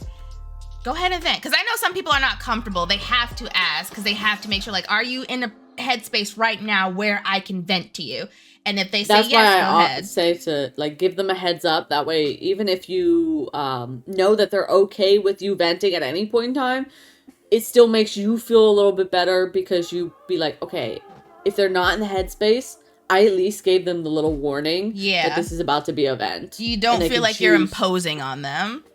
Go ahead and vent. Because I know some people are not comfortable. They have to ask because they have to make sure, like, are you in a headspace right now where I can vent to you? And if they say yes, go ahead. That's why I say to, like, give them a heads up. That way, even if you know that they're okay with you venting at any point in time, it still makes you feel a little bit better because you be like, okay, if they're not in the headspace, I at least gave them the little warning that this is about to be a vent. You don't feel like you're imposing on them.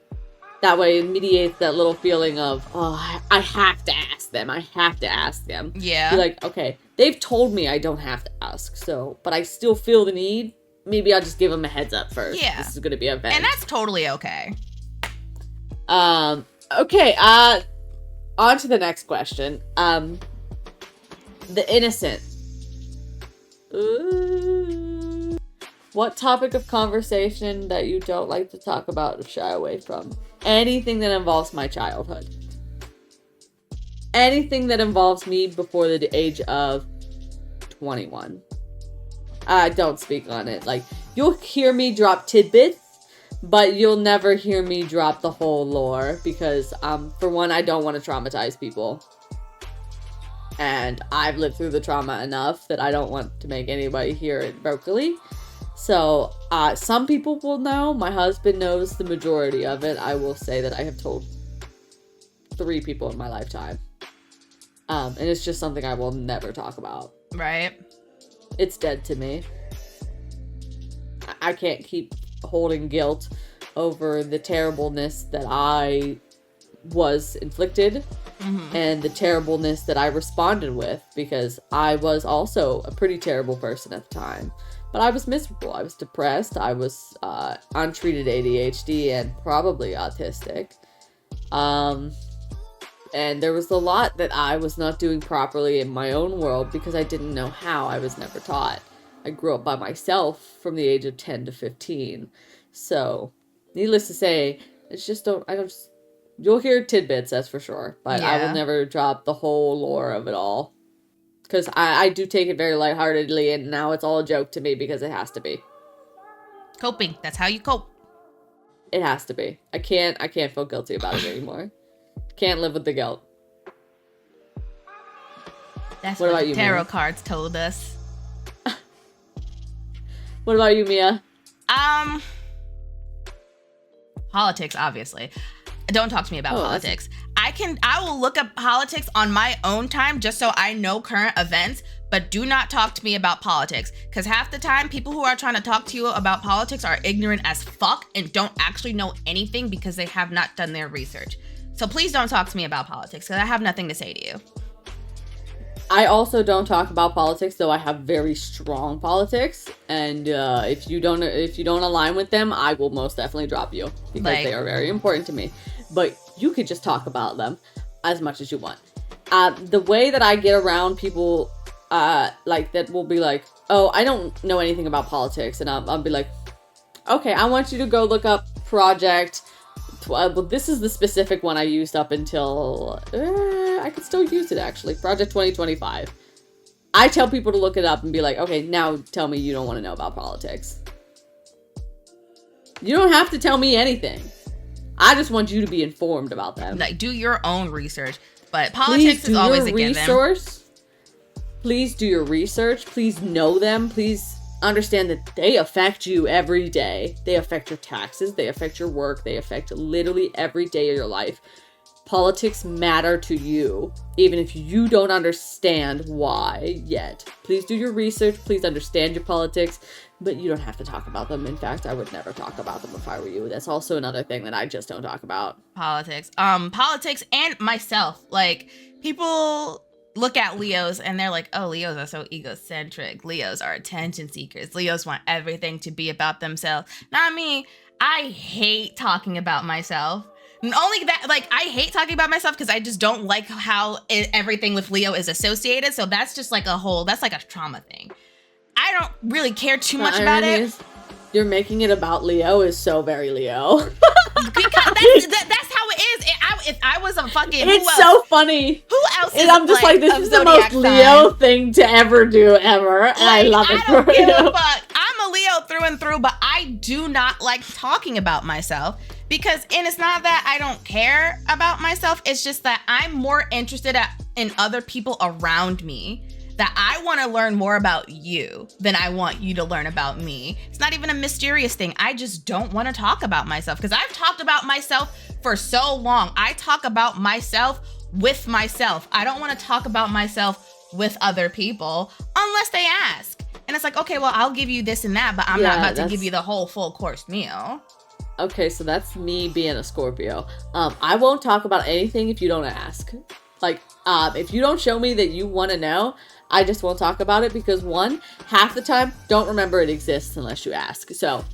That way it mediates that little feeling of, oh, I have to ask them. I have to ask them. Yeah. Be like, okay, they've told me I don't have to ask, so, but I still feel the need. Maybe I'll just give them a heads up first. Yeah. This is going to be a vent. And that's totally okay. Okay, on to the next question. The innocent. Ooh. What topic of conversation that you don't like to talk about or shy away from? Anything that involves my childhood. Anything that involves me before the age of 21. I don't speak on it. Like, you'll hear me drop tidbits, but you'll never hear me drop the whole lore because, for one, I don't want to traumatize people. And I've lived through the trauma enough that I don't want to make anybody hear it vocally. So, some people will know. My husband knows the majority of it. I will say that I have told 3 people in my lifetime. And it's just something I will never talk about. Right. It's dead to me. I can't keep holding guilt over the terribleness that I was inflicted and the terribleness that I responded with, because I was also a pretty terrible person at the time. But I was miserable. I was depressed. I was untreated ADHD and probably autistic. And there was a lot that I was not doing properly in my own world because I didn't know how. I was never taught. I grew up by myself from the age of 10 to 15. So, needless to say, you'll hear tidbits, that's for sure. But I will never drop the whole lore of it all. Because I do take it very lightheartedly, and now it's all a joke to me because it has to be. Coping. That's how you cope. It has to be. I can't feel guilty about it anymore. Can't live with the guilt. That's what the tarot cards told us. What about you, Mia? Politics, obviously. Don't talk to me about politics. I will look up politics on my own time just so I know current events, but do not talk to me about politics. Because half the time, people who are trying to talk to you about politics are ignorant as fuck and don't actually know anything because they have not done their research. So please don't talk to me about politics because I have nothing to say to you. I also don't talk about politics, though I have very strong politics. And if you don't align with them, I will most definitely drop you because they are very important to me. But you could just talk about them as much as you want. The way that I get around people that will be like, oh, I don't know anything about politics. And I'll be like, okay, I want you to go look up Project. Well, this is the specific one I used up until, I could still use it actually, Project 2025. I tell people to look it up and be like, okay, now tell me you don't want to know about politics. You don't have to tell me anything. I just want you to be informed about them. Like, do your own research, but politics is always a given. Please do your research. Please know them. Please understand that they affect you every day. They affect your taxes. They affect your work. They affect literally every day of your life. Politics matter to you, even if you don't understand why yet. Please do your research. Please understand your politics, but you don't have to talk about them. In fact, I would never talk about them if I were you. That's also another thing that I just don't talk about. Politics. Politics and myself. Like, people look at Leos and they're like, oh, Leos are so egocentric. Leos are attention seekers. Leos want everything to be about themselves. Not me. I hate talking about myself. And only that, like, I hate talking about myself because I just don't like how everything with Leo is associated. So that's just like that's like a trauma thing. I don't really care too much about it. You're making it about Leo is so very Leo. Because that's how it is. If I was a fucking... It's so funny. Who else is I'm just like, this is the most Leo thing to ever do, ever. And I love it for you. I don't give a fuck. I'm a Leo through and through, but I do not like talking about myself. Because, and it's not that I don't care about myself. It's just that I'm more interested in other people around me. That I want to learn more about you than I want you to learn about me. It's not even a mysterious thing. I just don't want to talk about myself because I've talked about myself for so long. I talk about myself with myself. I don't want to talk about myself with other people unless they ask. And it's like, okay, well, I'll give you this and that, but I'm not about to give you the whole full course meal. Okay, so that's me being a Scorpio. I won't talk about anything if you don't ask. Like, if you don't show me that you want to know, I just won't talk about it because, one, half the time, don't remember it exists unless you ask. So,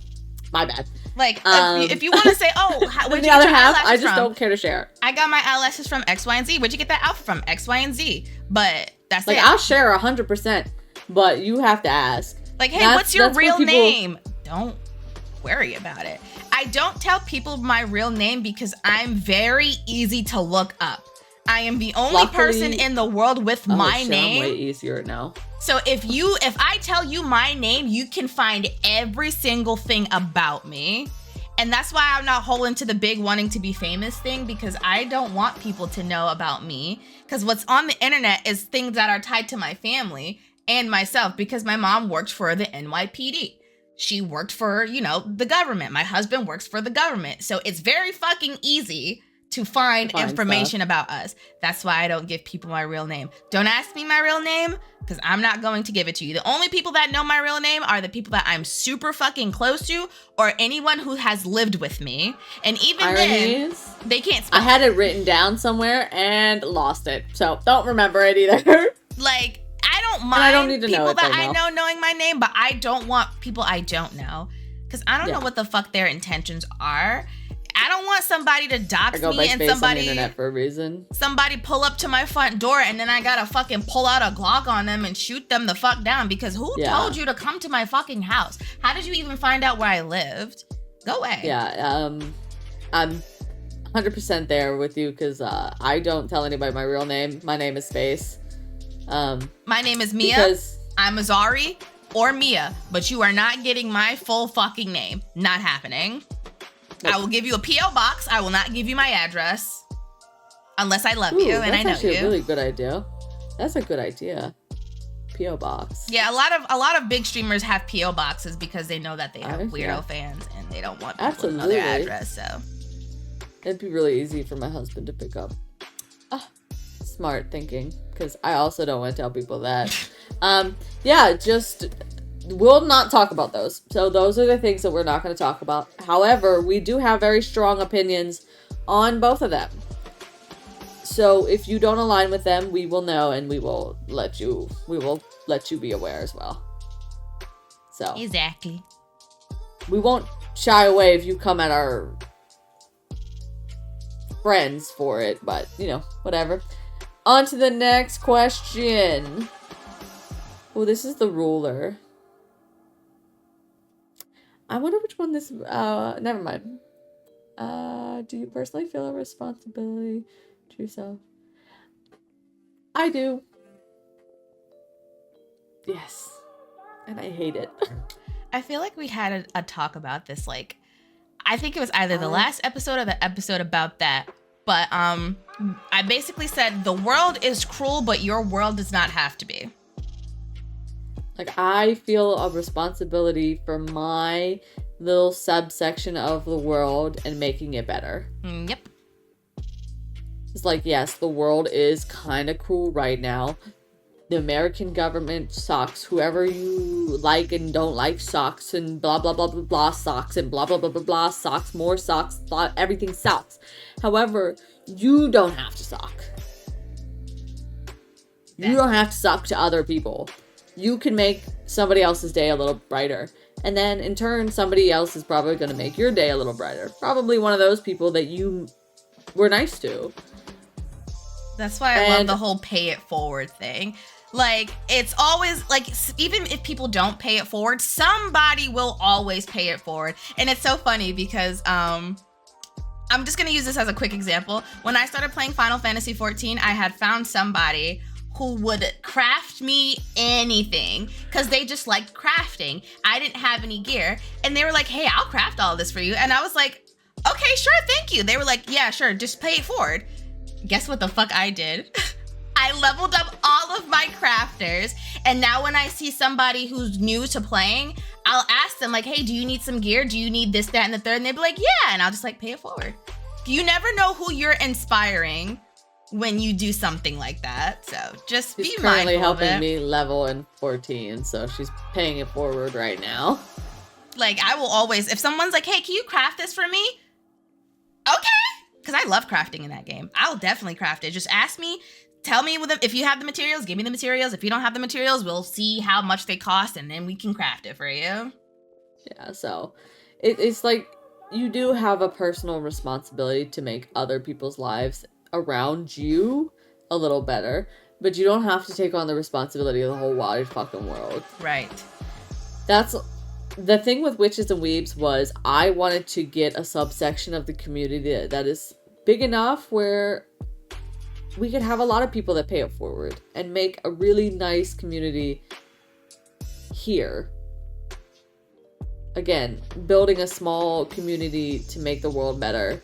my bad. Like, if you want to say, oh, where'd you the get other your half, eyelashes I just from? don't care to share. I got my eyelashes from X, Y, and Z. Where'd you get that outfit from? X, Y, and Z. But that's like, it. I'll share 100%, but you have to ask. Like, hey, what's your real name? Don't worry about it. I don't tell people my real name because I'm very easy to look up. I am the only Luckily, person in the world with my shit, name. I'm way easier now. So if I tell you my name, you can find every single thing about me. And that's why I'm not holding to the big wanting to be famous thing, because I don't want people to know about me. Because what's on the internet is things that are tied to my family and myself, because my mom worked for the NYPD. She worked for, the government. My husband works for the government. So it's very fucking easy to find information about us. That's why I don't give people my real name. Don't ask me my real name, because I'm not going to give it to you. The only people that know my real name are the people that I'm super fucking close to, or anyone who has lived with me. And even then, they can't spell. I had it written down somewhere and lost it. So don't remember it either. Like, I don't mind I don't need to people know it that though, I know knowing my name, but I don't want people I don't know. Because I don't know what the fuck their intentions are. I don't want somebody to dox me and somebody on the internet for a reason. Somebody pull up to my front door and then I gotta fucking pull out a Glock on them and shoot them the fuck down, because who told you to come to my fucking house? How did you even find out where I lived? Go away. Yeah, I'm 100% there with you, because I don't tell anybody my real name. My name is Space. My name is Mia. I'm Azari or Mia, but you are not getting my full fucking name. Not happening. I will give you a P.O. box. I will not give you my address. Unless I love you and I know you. That's actually a really good idea. That's a good idea. P.O. box. Yeah, a lot of big streamers have P.O. boxes because they know that they have weirdo fans and they don't want people to know their address, so. It'd be really easy for my husband to pick up. Smart thinking, because I also don't want to tell people that. We'll not talk about those. So those are the things that we're not going to talk about. However, we do have very strong opinions on both of them. So if you don't align with them, we will know, and we will let you be aware as well. So exactly. We won't shy away if you come at our friends for it, but whatever. On to the next question. Oh, this is the ruler. I wonder which one this, never mind. Do you personally feel a responsibility to yourself? I do. Yes. And I hate it. I feel like we had a talk about this, like, I think it was either the last episode or the episode about that. But, I basically said the world is cruel, but your world does not have to be. Like, I feel a responsibility for my little subsection of the world and making it better. Yep. It's like, yes, the world is kind of cruel right now. The American government sucks. Whoever you like and don't like sucks, and blah, blah, blah, blah, blah sucks, and blah, blah, blah, blah, blah sucks, more sucks, blah, everything sucks. However, you don't have to suck. You don't have to suck to other people. You can make somebody else's day a little brighter. And then, in turn, somebody else is probably going to make your day a little brighter. Probably one of those people that you were nice to. That's why I love the whole pay it forward thing. Like, it's always, like, even if people don't pay it forward, somebody will always pay it forward. And it's so funny because, I'm just going to use this as a quick example. When I started playing Final Fantasy XIV, I had found somebody who would craft me anything because they just liked crafting. I didn't have any gear. And they were like, hey, I'll craft all this for you. And I was like, okay, sure, thank you. They were like, yeah, sure, just pay it forward. Guess what the fuck I did? I leveled up all of my crafters. And now when I see somebody who's new to playing, I'll ask them like, hey, do you need some gear? Do you need this, that, and the third? And they'd be like, yeah. And I'll just like pay it forward. You never know who you're inspiring when you do something like that. So just be mindful of it. She's currently helping me level in 14, so she's paying it forward right now. Like, I will always, if someone's like, hey, can you craft this for me? Okay. Because I love crafting in that game. I'll definitely craft it. Just ask me, tell me if you have the materials, give me the materials. If you don't have the materials, we'll see how much they cost and then we can craft it for you. Yeah, so it's like you do have a personal responsibility to make other people's lives around you a little better, but you don't have to take on the responsibility of the whole wide fucking world. Right. That's the thing with Witches and Weebs was I wanted to get a subsection of the community that is big enough where we could have a lot of people that pay it forward and make a really nice community here. Again, building a small community to make the world better.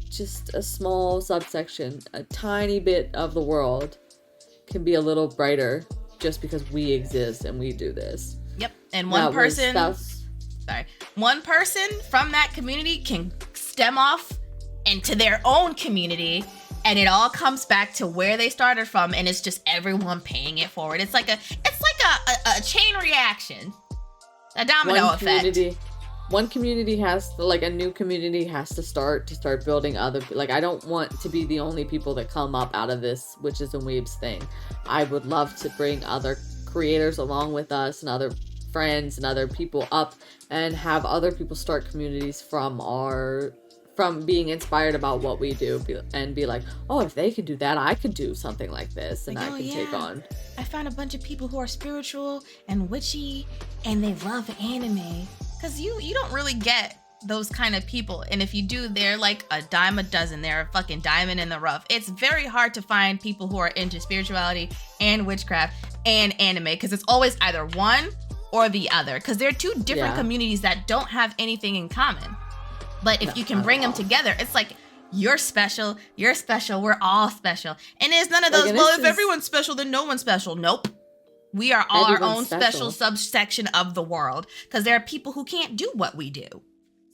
Just a small subsection, a tiny bit of the world can be a little brighter just because we exist and we do this. Yep. And one person from that community can stem off into their own community, and it all comes back to where they started from, and it's just everyone paying it forward. It's like a chain reaction. A domino effect. One community has to, like, a new community has to start building other, like, I don't want to be the only people that come up out of this Witches and Weebs thing. I would love to bring other creators along with us and other friends and other people up and have other people start communities from being inspired about what we do and be like, oh, if they could do that, I could do something like this and like, I can take on. I found a bunch of people who are spiritual and witchy and they love anime. Because you don't really get those kind of people. And if you do, they're like a dime a dozen. They're a fucking diamond in the rough. It's very hard to find people who are into spirituality and witchcraft and anime, because it's always either one or the other. Because they're two different communities that don't have anything in common. But if you can bring them together, it's like, you're special, we're all special. And it's none of those, well, if everyone's special, then no one's special. Nope. We are all our own special subsection of the world, because there are people who can't do what we do.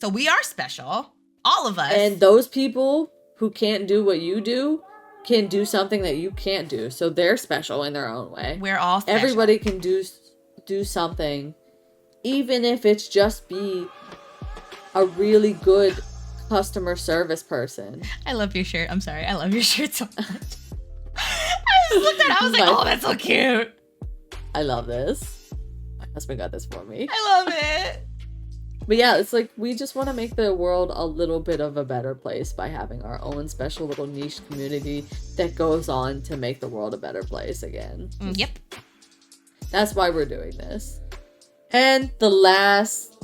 So we are special, all of us. And those people who can't do what you do can do something that you can't do. So they're special in their own way. We're all special. Everybody can do something, even if it's just be a really good customer service person. I love your shirt. I'm sorry. I love your shirt so much. I just looked at it. I was like, oh, that's so cute. I love this. My husband got this for me. I love it. But yeah, it's like we just want to make the world a little bit of a better place by having our own special little niche community that goes on to make the world a better place again. Yep. That's why we're doing this. And the last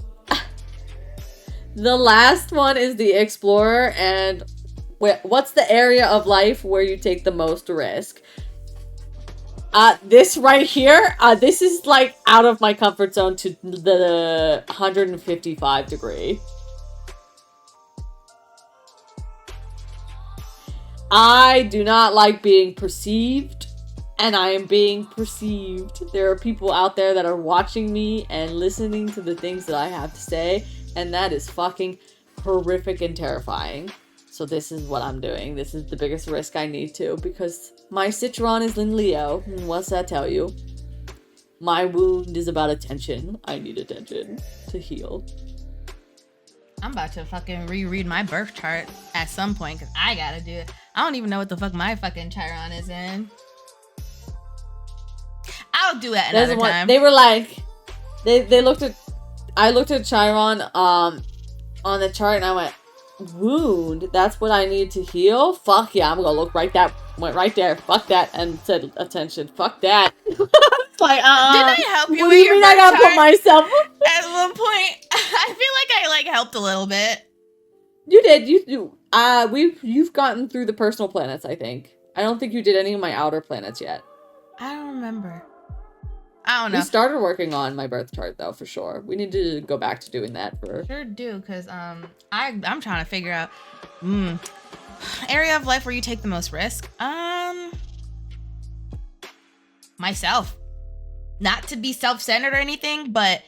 one is the Explorer. And what's the area of life where you take the most risk? This right here, this is like out of my comfort zone to the 155 degree. I do not like being perceived, and I am being perceived. There are people out there that are watching me and listening to the things that I have to say, and that is fucking horrific and terrifying. So this is what I'm doing. This is the biggest risk I need to, because my Citron is in Leo. And what's that tell you? My wound is about attention. I need attention to heal. I'm about to fucking reread my birth chart at some point, because I gotta do it. I don't even know what the fuck my fucking Chiron is in. I'll do it another time. They were like, they looked at, I looked at Chiron on the chart and I went, wound, that's what I need to heal? Fuck yeah, I'm gonna look right there, fuck that, and said attention, fuck that. It's like, didn't I help you? What do you mean I gotta put myself? At one point, I feel like I helped a little bit. You did, you've gotten through the personal planets, I think. I don't think you did any of my outer planets yet. I don't remember. I don't know. We started working on my birth chart though, for sure. We need to go back to doing that for sure do, because I'm trying to figure out area of life where you take the most risk. Myself. Not to be self-centered or anything, but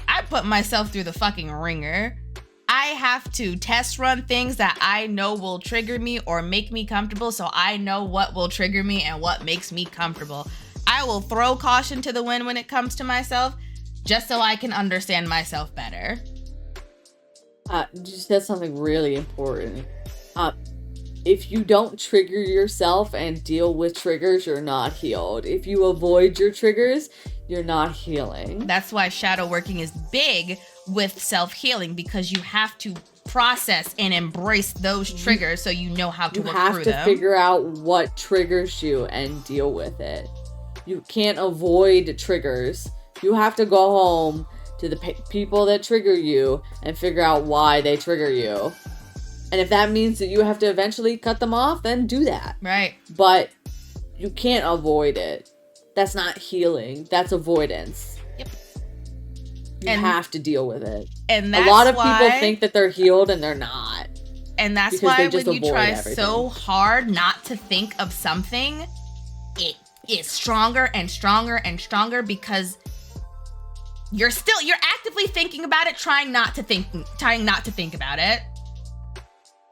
I put myself through the fucking ringer. I have to test run things that I know will trigger me or make me comfortable, so I know what will trigger me and what makes me comfortable. I will throw caution to the wind when it comes to myself, just so I can understand myself better. You said something really important. If you don't trigger yourself and deal with triggers, you're not healed. If you avoid your triggers, you're not healing. That's why shadow working is big with self-healing, because you have to process and embrace those triggers so you know how to work through them. You have to figure out what triggers you and deal with it. You can't avoid triggers. You have to go home to the people that trigger you and figure out why they trigger you. And if that means that you have to eventually cut them off, then do that. Right. But you can't avoid it. That's not healing. That's avoidance. Yep. You have to deal with it. And that's a lot of why, people think that they're healed and they're not. And that's why when you try so hard not to think of something, it is stronger and stronger and stronger because you're actively thinking about it, trying not to think about it.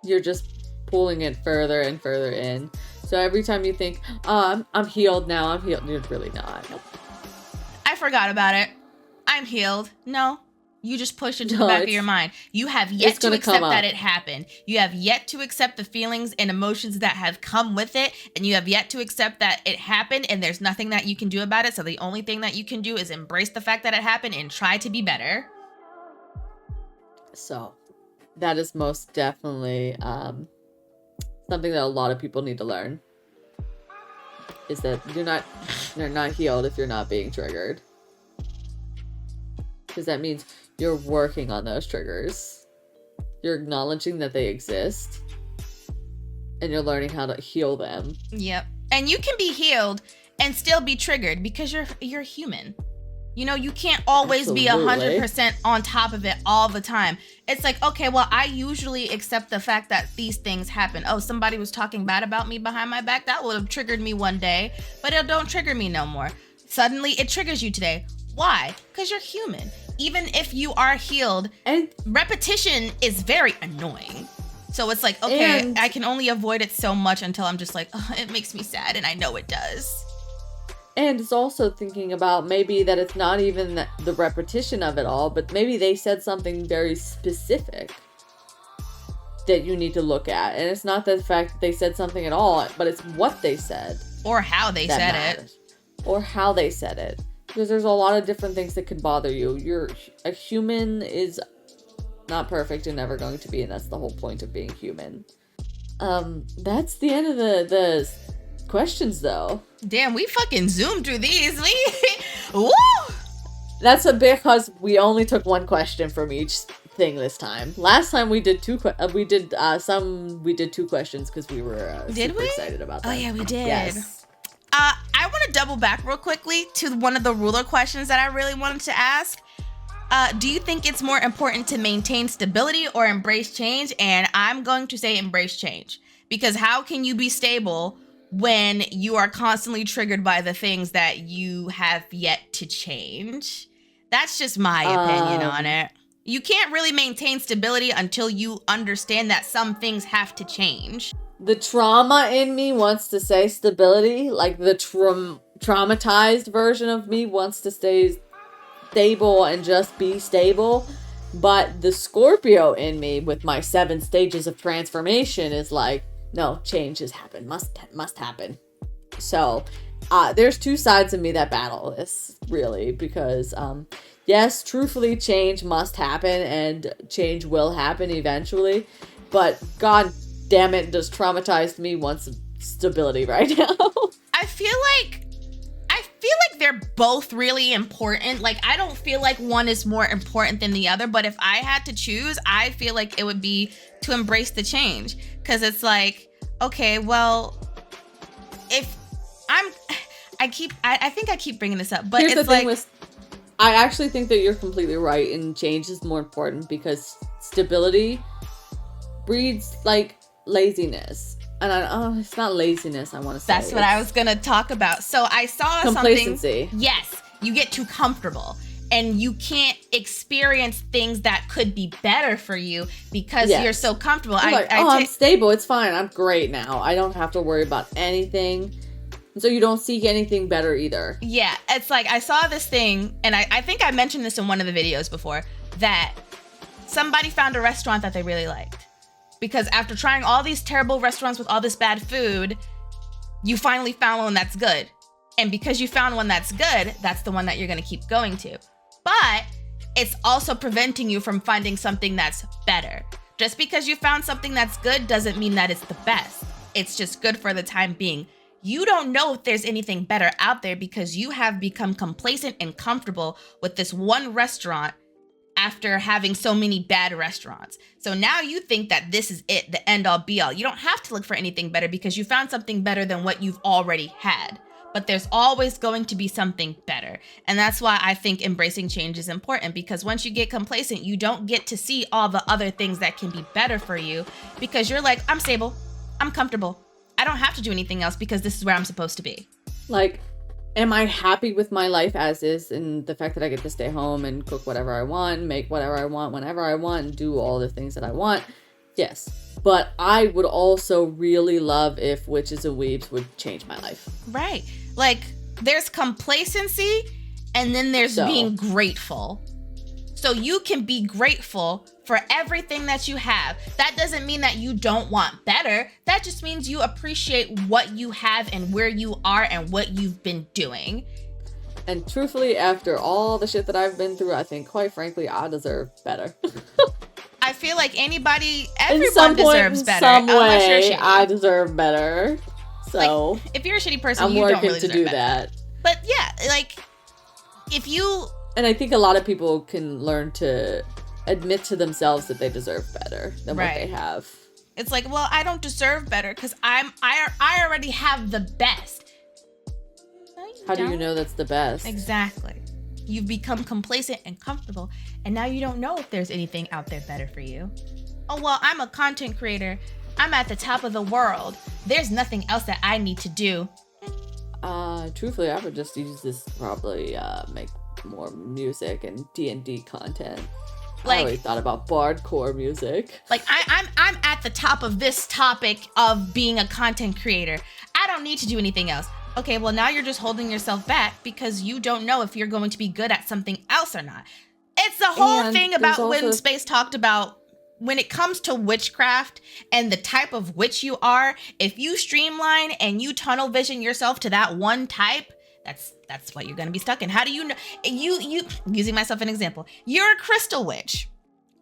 You're just pulling it further and further in. So every time you think, oh, I'm healed now, I'm healed, you're really not. Nope. I forgot about it. I'm healed. No. You just push it to the back of your mind. You have yet to accept that it happened. You have yet to accept the feelings and emotions that have come with it. And you have yet to accept that it happened and there's nothing that you can do about it. So the only thing that you can do is embrace the fact that it happened and try to be better. So that is most definitely something that a lot of people need to learn. Is that you're not healed if you're not being triggered. Because that means you're working on those triggers. You're acknowledging that they exist. And you're learning how to heal them. Yep. And you can be healed and still be triggered because you're human. You know, you can't always be 100% on top of it all the time. It's like, okay, well, I usually accept the fact that these things happen. Oh, somebody was talking bad about me behind my back. That would have triggered me one day, but it don't trigger me no more. Suddenly it triggers you today. Why? Because you're human. Even if you are healed, and repetition is very annoying. So it's like, okay, I can only avoid it so much until I'm just like, oh, it makes me sad, and I know it does. And it's also thinking about maybe that it's not even the repetition of it all, but maybe they said something very specific that you need to look at. And it's not the fact that they said something at all, but it's what they said. Or how they said it. Or how they said it. Because there's a lot of different things that can bother you. A human is not perfect and never going to be, and that's the whole point of being human. That's the end of the questions, though. Damn, we fucking zoomed through these. Woo! That's because we only took one question from each thing this time. Last time we did two questions because we were super excited about that. Oh yeah, we did. Yes. I want to double back real quickly to one of the ruler questions that I really wanted to ask. Do you think it's more important to maintain stability or embrace change? And I'm going to say embrace change. Because how can you be stable when you are constantly triggered by the things that you have yet to change? That's just my opinion on it. You can't really maintain stability until you understand that some things have to change. The trauma in me wants to say stability, like the traumatized version of me wants to stay stable and just be stable. But the Scorpio in me with my 7 stages of transformation is like, no, change has happened, must happen. So there's 2 sides of me that battle this, really, because yes, truthfully, change must happen and change will happen eventually. But God damn it, does traumatized me wants stability right now. I feel like they're both really important. Like, I don't feel like one is more important than the other, but if I had to choose, I feel like it would be to embrace the change. Because it's like, okay, well, if I think I keep bringing this up, but here's it's the thing I actually think that you're completely right, and change is more important because stability breeds, like, laziness. And it's not laziness, I want to say. That's what I was going to talk about. So I saw complacency. Something. Yes, you get too comfortable and you can't experience things that could be better for you because you're so comfortable. I'm stable. It's fine. I'm great now. I don't have to worry about anything. And so you don't seek anything better either. Yeah, it's like I saw this thing, and I think I mentioned this in one of the videos before, that somebody found a restaurant that they really liked. Because after trying all these terrible restaurants with all this bad food, you finally found one that's good. And because you found one that's good, that's the one that you're going to keep going to. But it's also preventing you from finding something that's better. Just because you found something that's good doesn't mean that it's the best. It's just good for the time being. You don't know if there's anything better out there because you have become complacent and comfortable with this one restaurant after having so many bad restaurants. So now you think that this is it, the end all be all. You don't have to look for anything better because you found something better than what you've already had. But there's always going to be something better. And that's why I think embracing change is important, because once you get complacent, you don't get to see all the other things that can be better for you, because you're like, I'm stable, I'm comfortable. I don't have to do anything else because this is where I'm supposed to be. Like, am I happy with my life as is, and the fact that I get to stay home and cook whatever I want, make whatever I want, whenever I want, and do all the things that I want? Yes. But I would also really love if Witches and Weebs would change my life. Right. Like, there's complacency, and then there's being grateful. So you can be grateful for everything that you have. That doesn't mean that you don't want better. That just means you appreciate what you have and where you are and what you've been doing. And truthfully, after all the shit that I've been through, I think, quite frankly, I deserve better. I feel like everyone deserves better. Some way, I deserve better. So, like, if you're a shitty person, I'm you don't really to do that. But yeah, like, if you... And I think a lot of people can learn to admit to themselves that they deserve better than what they have. It's like, well, I don't deserve better because I already have the best. No, How do you know that's the best? Exactly. You've become complacent and comfortable, and now you don't know if there's anything out there better for you. Oh, well, I'm a content creator. I'm at the top of the world. There's nothing else that I need to do. Truthfully, I would just use this to probably make more music and D&D content. Like, I always thought about bardcore music. Like, I'm at the top of this topic of being a content creator. I don't need to do anything else. Okay, well, now you're just holding yourself back because you don't know if you're going to be good at something else or not. It's the whole thing about when Space talked about when it comes to witchcraft and the type of witch you are, if you streamline and you tunnel vision yourself to that one type, that's what you're going to be stuck in. How do you know? You using myself an example. You're a crystal witch.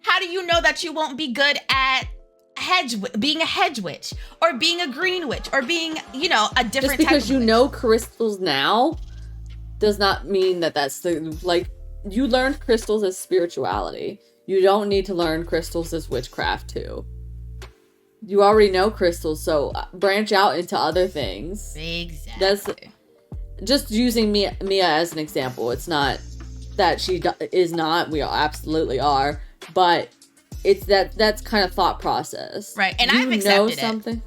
How do you know that you won't be good at being a hedge witch or being a green witch or being, a different type of Just because you witch? know crystals now does not mean that that's you learned crystals as spirituality. You don't need to learn crystals as witchcraft too. You already know crystals, so branch out into other things. Exactly. That's just using Mia as an example. It's not that she is not. We absolutely are, but it's that's kind of thought process, right? And I've accepted something,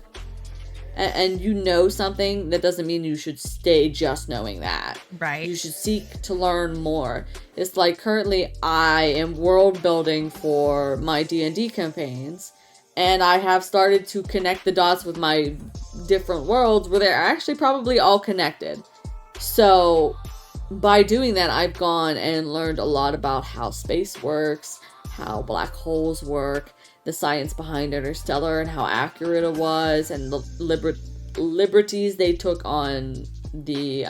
and you know something, that doesn't mean you should stay just knowing that. Right. You should seek to learn more. It's like currently I am world building for my D&D campaigns, and I have started to connect the dots with my different worlds where they're actually probably all connected. So by doing that, I've gone and learned a lot about how space works, how black holes work, the science behind Interstellar and how accurate it was, and the liberties they took on the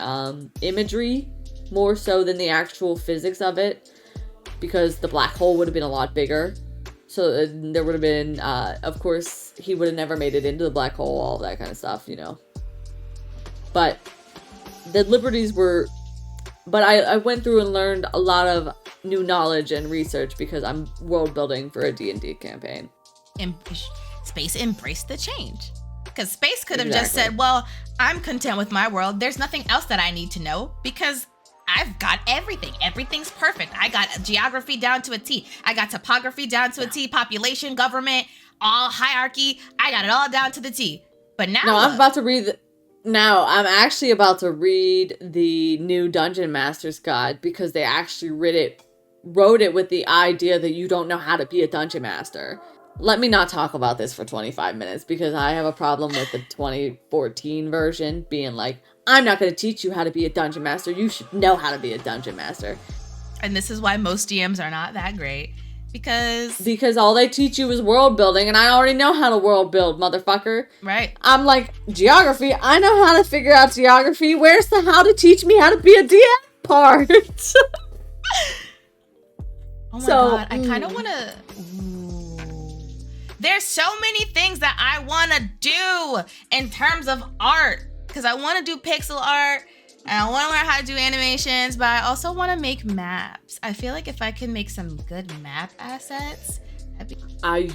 imagery more so than the actual physics of it, because the black hole would have been a lot bigger. So there would have been, of course, he would have never made it into the black hole, all that kind of stuff, But the liberties were... But I went through and learned a lot of new knowledge and research because I'm world building for a D&D campaign. And Space embraced the change. Because Space could have just said, well, I'm content with my world. There's nothing else that I need to know because I've got everything. Everything's perfect. I got geography down to a T. I got topography down to a T. Population, government, all hierarchy. I got it all down to the T. But now... I'm actually about to read the new Dungeon Master's Guide because they actually wrote it with the idea that you don't know how to be a Dungeon Master. Let me not talk about this for 25 minutes because I have a problem with the 2014 version being like, I'm not going to teach you how to be a Dungeon Master. You should know how to be a Dungeon Master. And this is why most DMs are not that great. Because all they teach you is world building, and I already know how to world build, motherfucker. Right. I'm like, geography, I know how to figure out geography. Where's the how to teach me how to be a DM part? Oh my god, I kind of want to... There's so many things that I want to do in terms of art. Because I want to do pixel art. And I want to learn how to do animations, but I also want to make maps. I feel like if I can make some good map assets,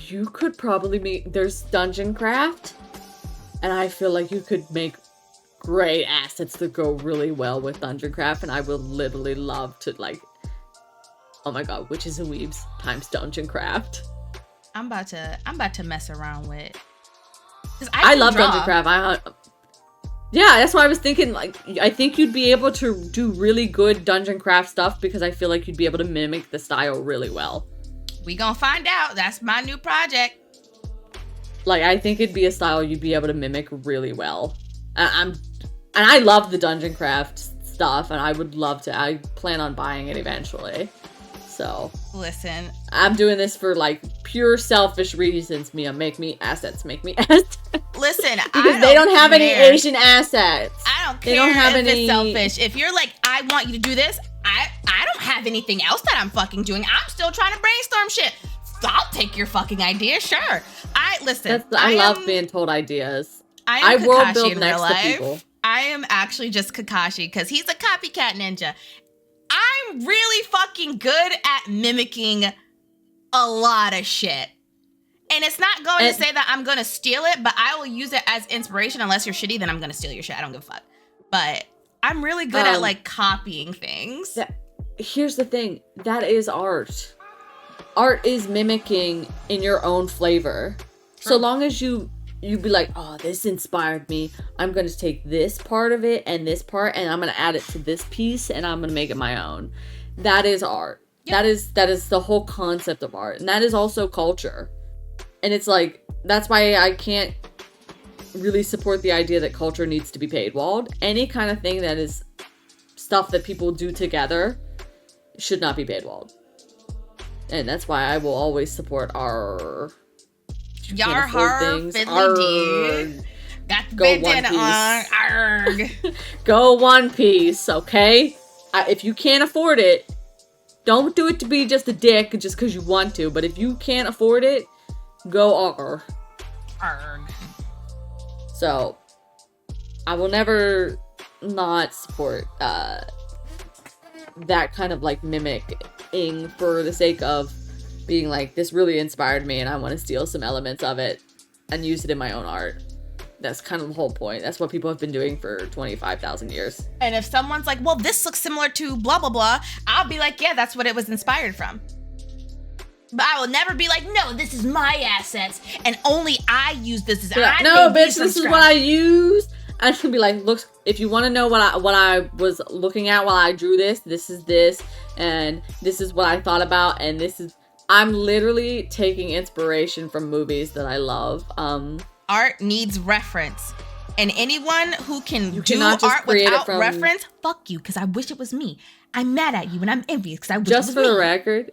you could probably make, there's Dungeon Craft, and I feel like you could make great assets that go really well with Dungeon Craft, and I would literally love to, like, oh my god, Witches and Weebs times Dungeon Craft. I'm about to mess around with. I love Dungeon Craft. Yeah, that's why I was thinking, like, I think you'd be able to do really good Dungeon Craft stuff because I feel like you'd be able to mimic the style really well. We gonna find out. That's my new project. Like, I think it'd be a style you'd be able to mimic really well. And I love the Dungeon Craft stuff, and I would love to. I plan on buying it eventually. So listen, I'm doing this for like pure selfish reasons. Mia, make me assets. Listen, because they don't have any Asian assets. I don't care. They don't have if any. It's selfish. If you're like, I want you to do this, I don't have anything else that I'm fucking doing. I'm still trying to brainstorm shit. I'll take your fucking idea, sure. I love being told ideas. I world build next to people. I am actually just Kakashi because he's a copycat ninja. I'm really fucking good at mimicking a lot of shit. And it's not going to say that I'm going to steal it, but I will use it as inspiration. Unless you're shitty, then I'm going to steal your shit. I don't give a fuck. But I'm really good at, like, copying things. Here's the thing. That is art. Art is mimicking in your own flavor. True. So long as you be like, oh, this inspired me. I'm going to take this part of it and this part, and I'm going to add it to this piece, and I'm going to make it my own. That is art. Yep. That is the whole concept of art. And that is also culture. And it's like, that's why I can't really support the idea that culture needs to be paywalled. Any kind of thing that is stuff that people do together should not be paywalled. And that's why I will always support our... Yar har, fiddly got the big dinner on. Arg. Go One Piece, okay? If you can't afford it, don't do it to be just a dick just because you want to. But if you can't afford it, go arg. Arg. So, I will never not support that kind of like mimicking for the sake of being like, this really inspired me and I want to steal some elements of it and use it in my own art. That's kind of the whole point. That's what people have been doing for 25,000 years. And if someone's like, well, this looks similar to blah, blah, blah, I'll be like, yeah, that's what it was inspired from. But I will never be like, no, this is my assets and only I use this. No, bitch, this is what I use. I should be like, look, if you want to know what I was looking at while I drew this, this is this, and this is what I thought about, and this is... I'm literally taking inspiration from movies that I love. Art needs reference. And anyone who can do art without reference, fuck you, because I wish it was me. I'm mad at you and I'm envious because I wish it was me. Just for the record,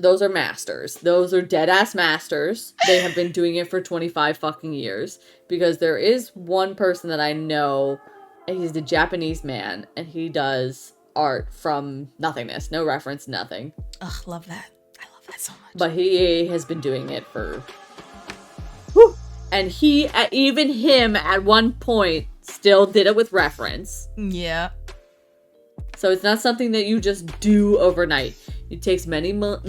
those are masters. Those are dead-ass masters. They have been doing it for 25 fucking years. Because there is one person that I know, and he's a Japanese man, and he does... art from nothingness, no reference, nothing. Ugh, love that. I love that so much. But he has been doing it for... And even him at one point still did it with reference. Yeah. So it's not something that you just do overnight. It takes many moons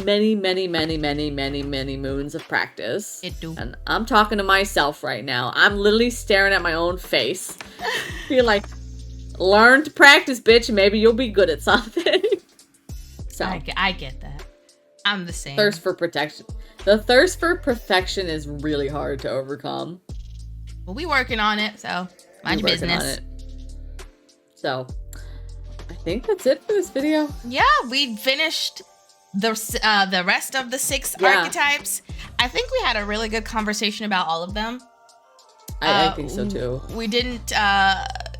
of practice. It do. And I'm talking to myself right now. I'm literally staring at my own face. Being like... learn to practice, bitch. Maybe you'll be good at something. So I get that. I'm the same. Thirst for protection. The thirst for perfection is really hard to overcome. Well, we working on it, so mind your business. So, I think that's it for this video. Yeah, we finished the rest of the 6 archetypes. I think we had a really good conversation about all of them. I think so too. We didn't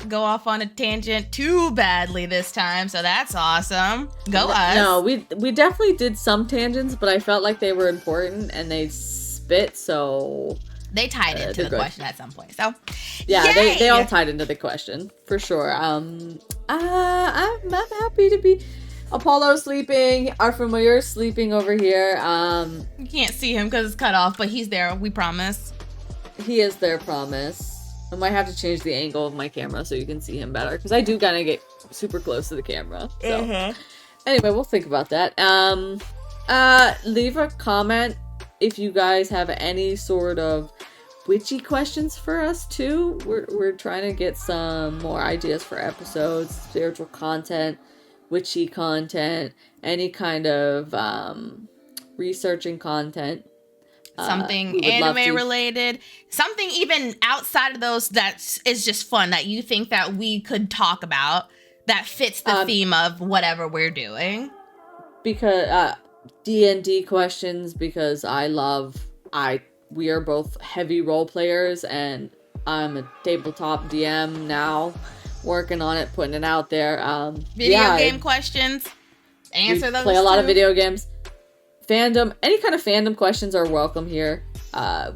go off on a tangent too badly this time, so that's awesome. Go us. No, we definitely did some tangents, but I felt like they were important and they spit, so they tied into the question at some point. So yeah, they all tied into the question for sure. I'm happy to be Apollo's sleeping. Our familiar's sleeping over here. You can't see him because it's cut off, but he's there. We promise. He is there, promise. I might have to change the angle of my camera so you can see him better, because I do kind of get super close to the camera. So anyway, we'll think about that. Leave a comment if you guys have any sort of witchy questions for us too. We're trying to get some more ideas for episodes, spiritual content, witchy content, any kind of researching content. Something anime related, something even outside of those that is just fun that you think that we could talk about that fits the theme of whatever we're doing. Because D&D questions, because we are both heavy role players, and I'm a tabletop DM now, working on it, putting it out there. Video game questions, answer those. Play a lot of video games. Fandom, any kind of fandom questions are welcome here.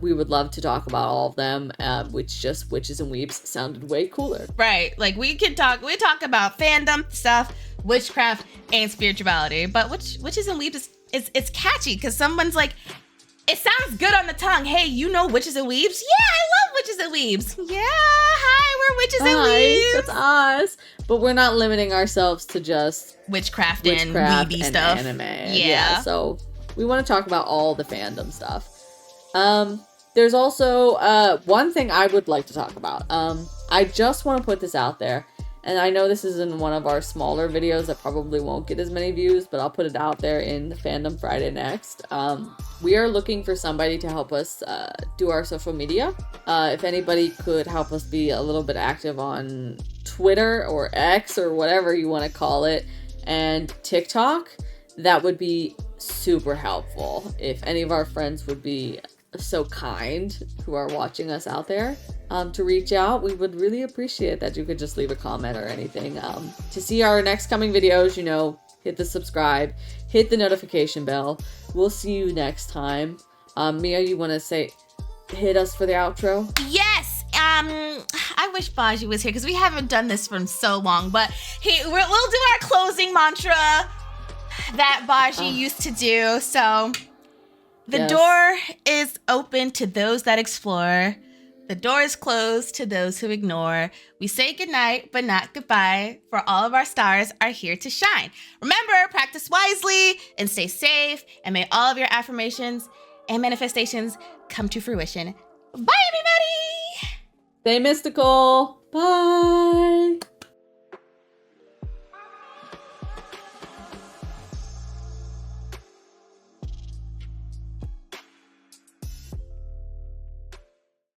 We would love to talk about all of them, which just Witches and Weebs sounded way cooler. Right, like we talk about fandom stuff, witchcraft, and spirituality. But Witches and Weebs it's catchy because someone's like, it sounds good on the tongue. Hey, you know Witches and Weebs? Yeah, I love Witches and Weebs. Yeah, hi, we're Witches and Weebs. That's us. But we're not limiting ourselves to just witchcraft and weeby stuff. Anime. Yeah, so we want to talk about all the fandom stuff. There's also one thing I would like to talk about. I just want to put this out there. And I know this is in one of our smaller videos that probably won't get as many views, but I'll put it out there in Fandom Friday next. We are looking for somebody to help us do our social media. If anybody could help us be a little bit active on Twitter or X or whatever you want to call it, and TikTok, that would be super helpful. If any of our friends would be so kind who are watching us out there to reach out, we would really appreciate that. You could just leave a comment or anything. To see our next coming videos, hit the subscribe, hit the notification bell. We'll see you next time. Mia, you want to hit us for the outro? Yes. I wish Baji was here because we haven't done this for so long, but we'll do our closing mantra that Baji used to do. So the door is open to those that explore. The door is closed to those who ignore. We say goodnight, but not goodbye, for all of our stars are here to shine. Remember, practice wisely and stay safe, and may all of your affirmations and manifestations come to fruition. Bye, everybody! Stay mystical. Bye!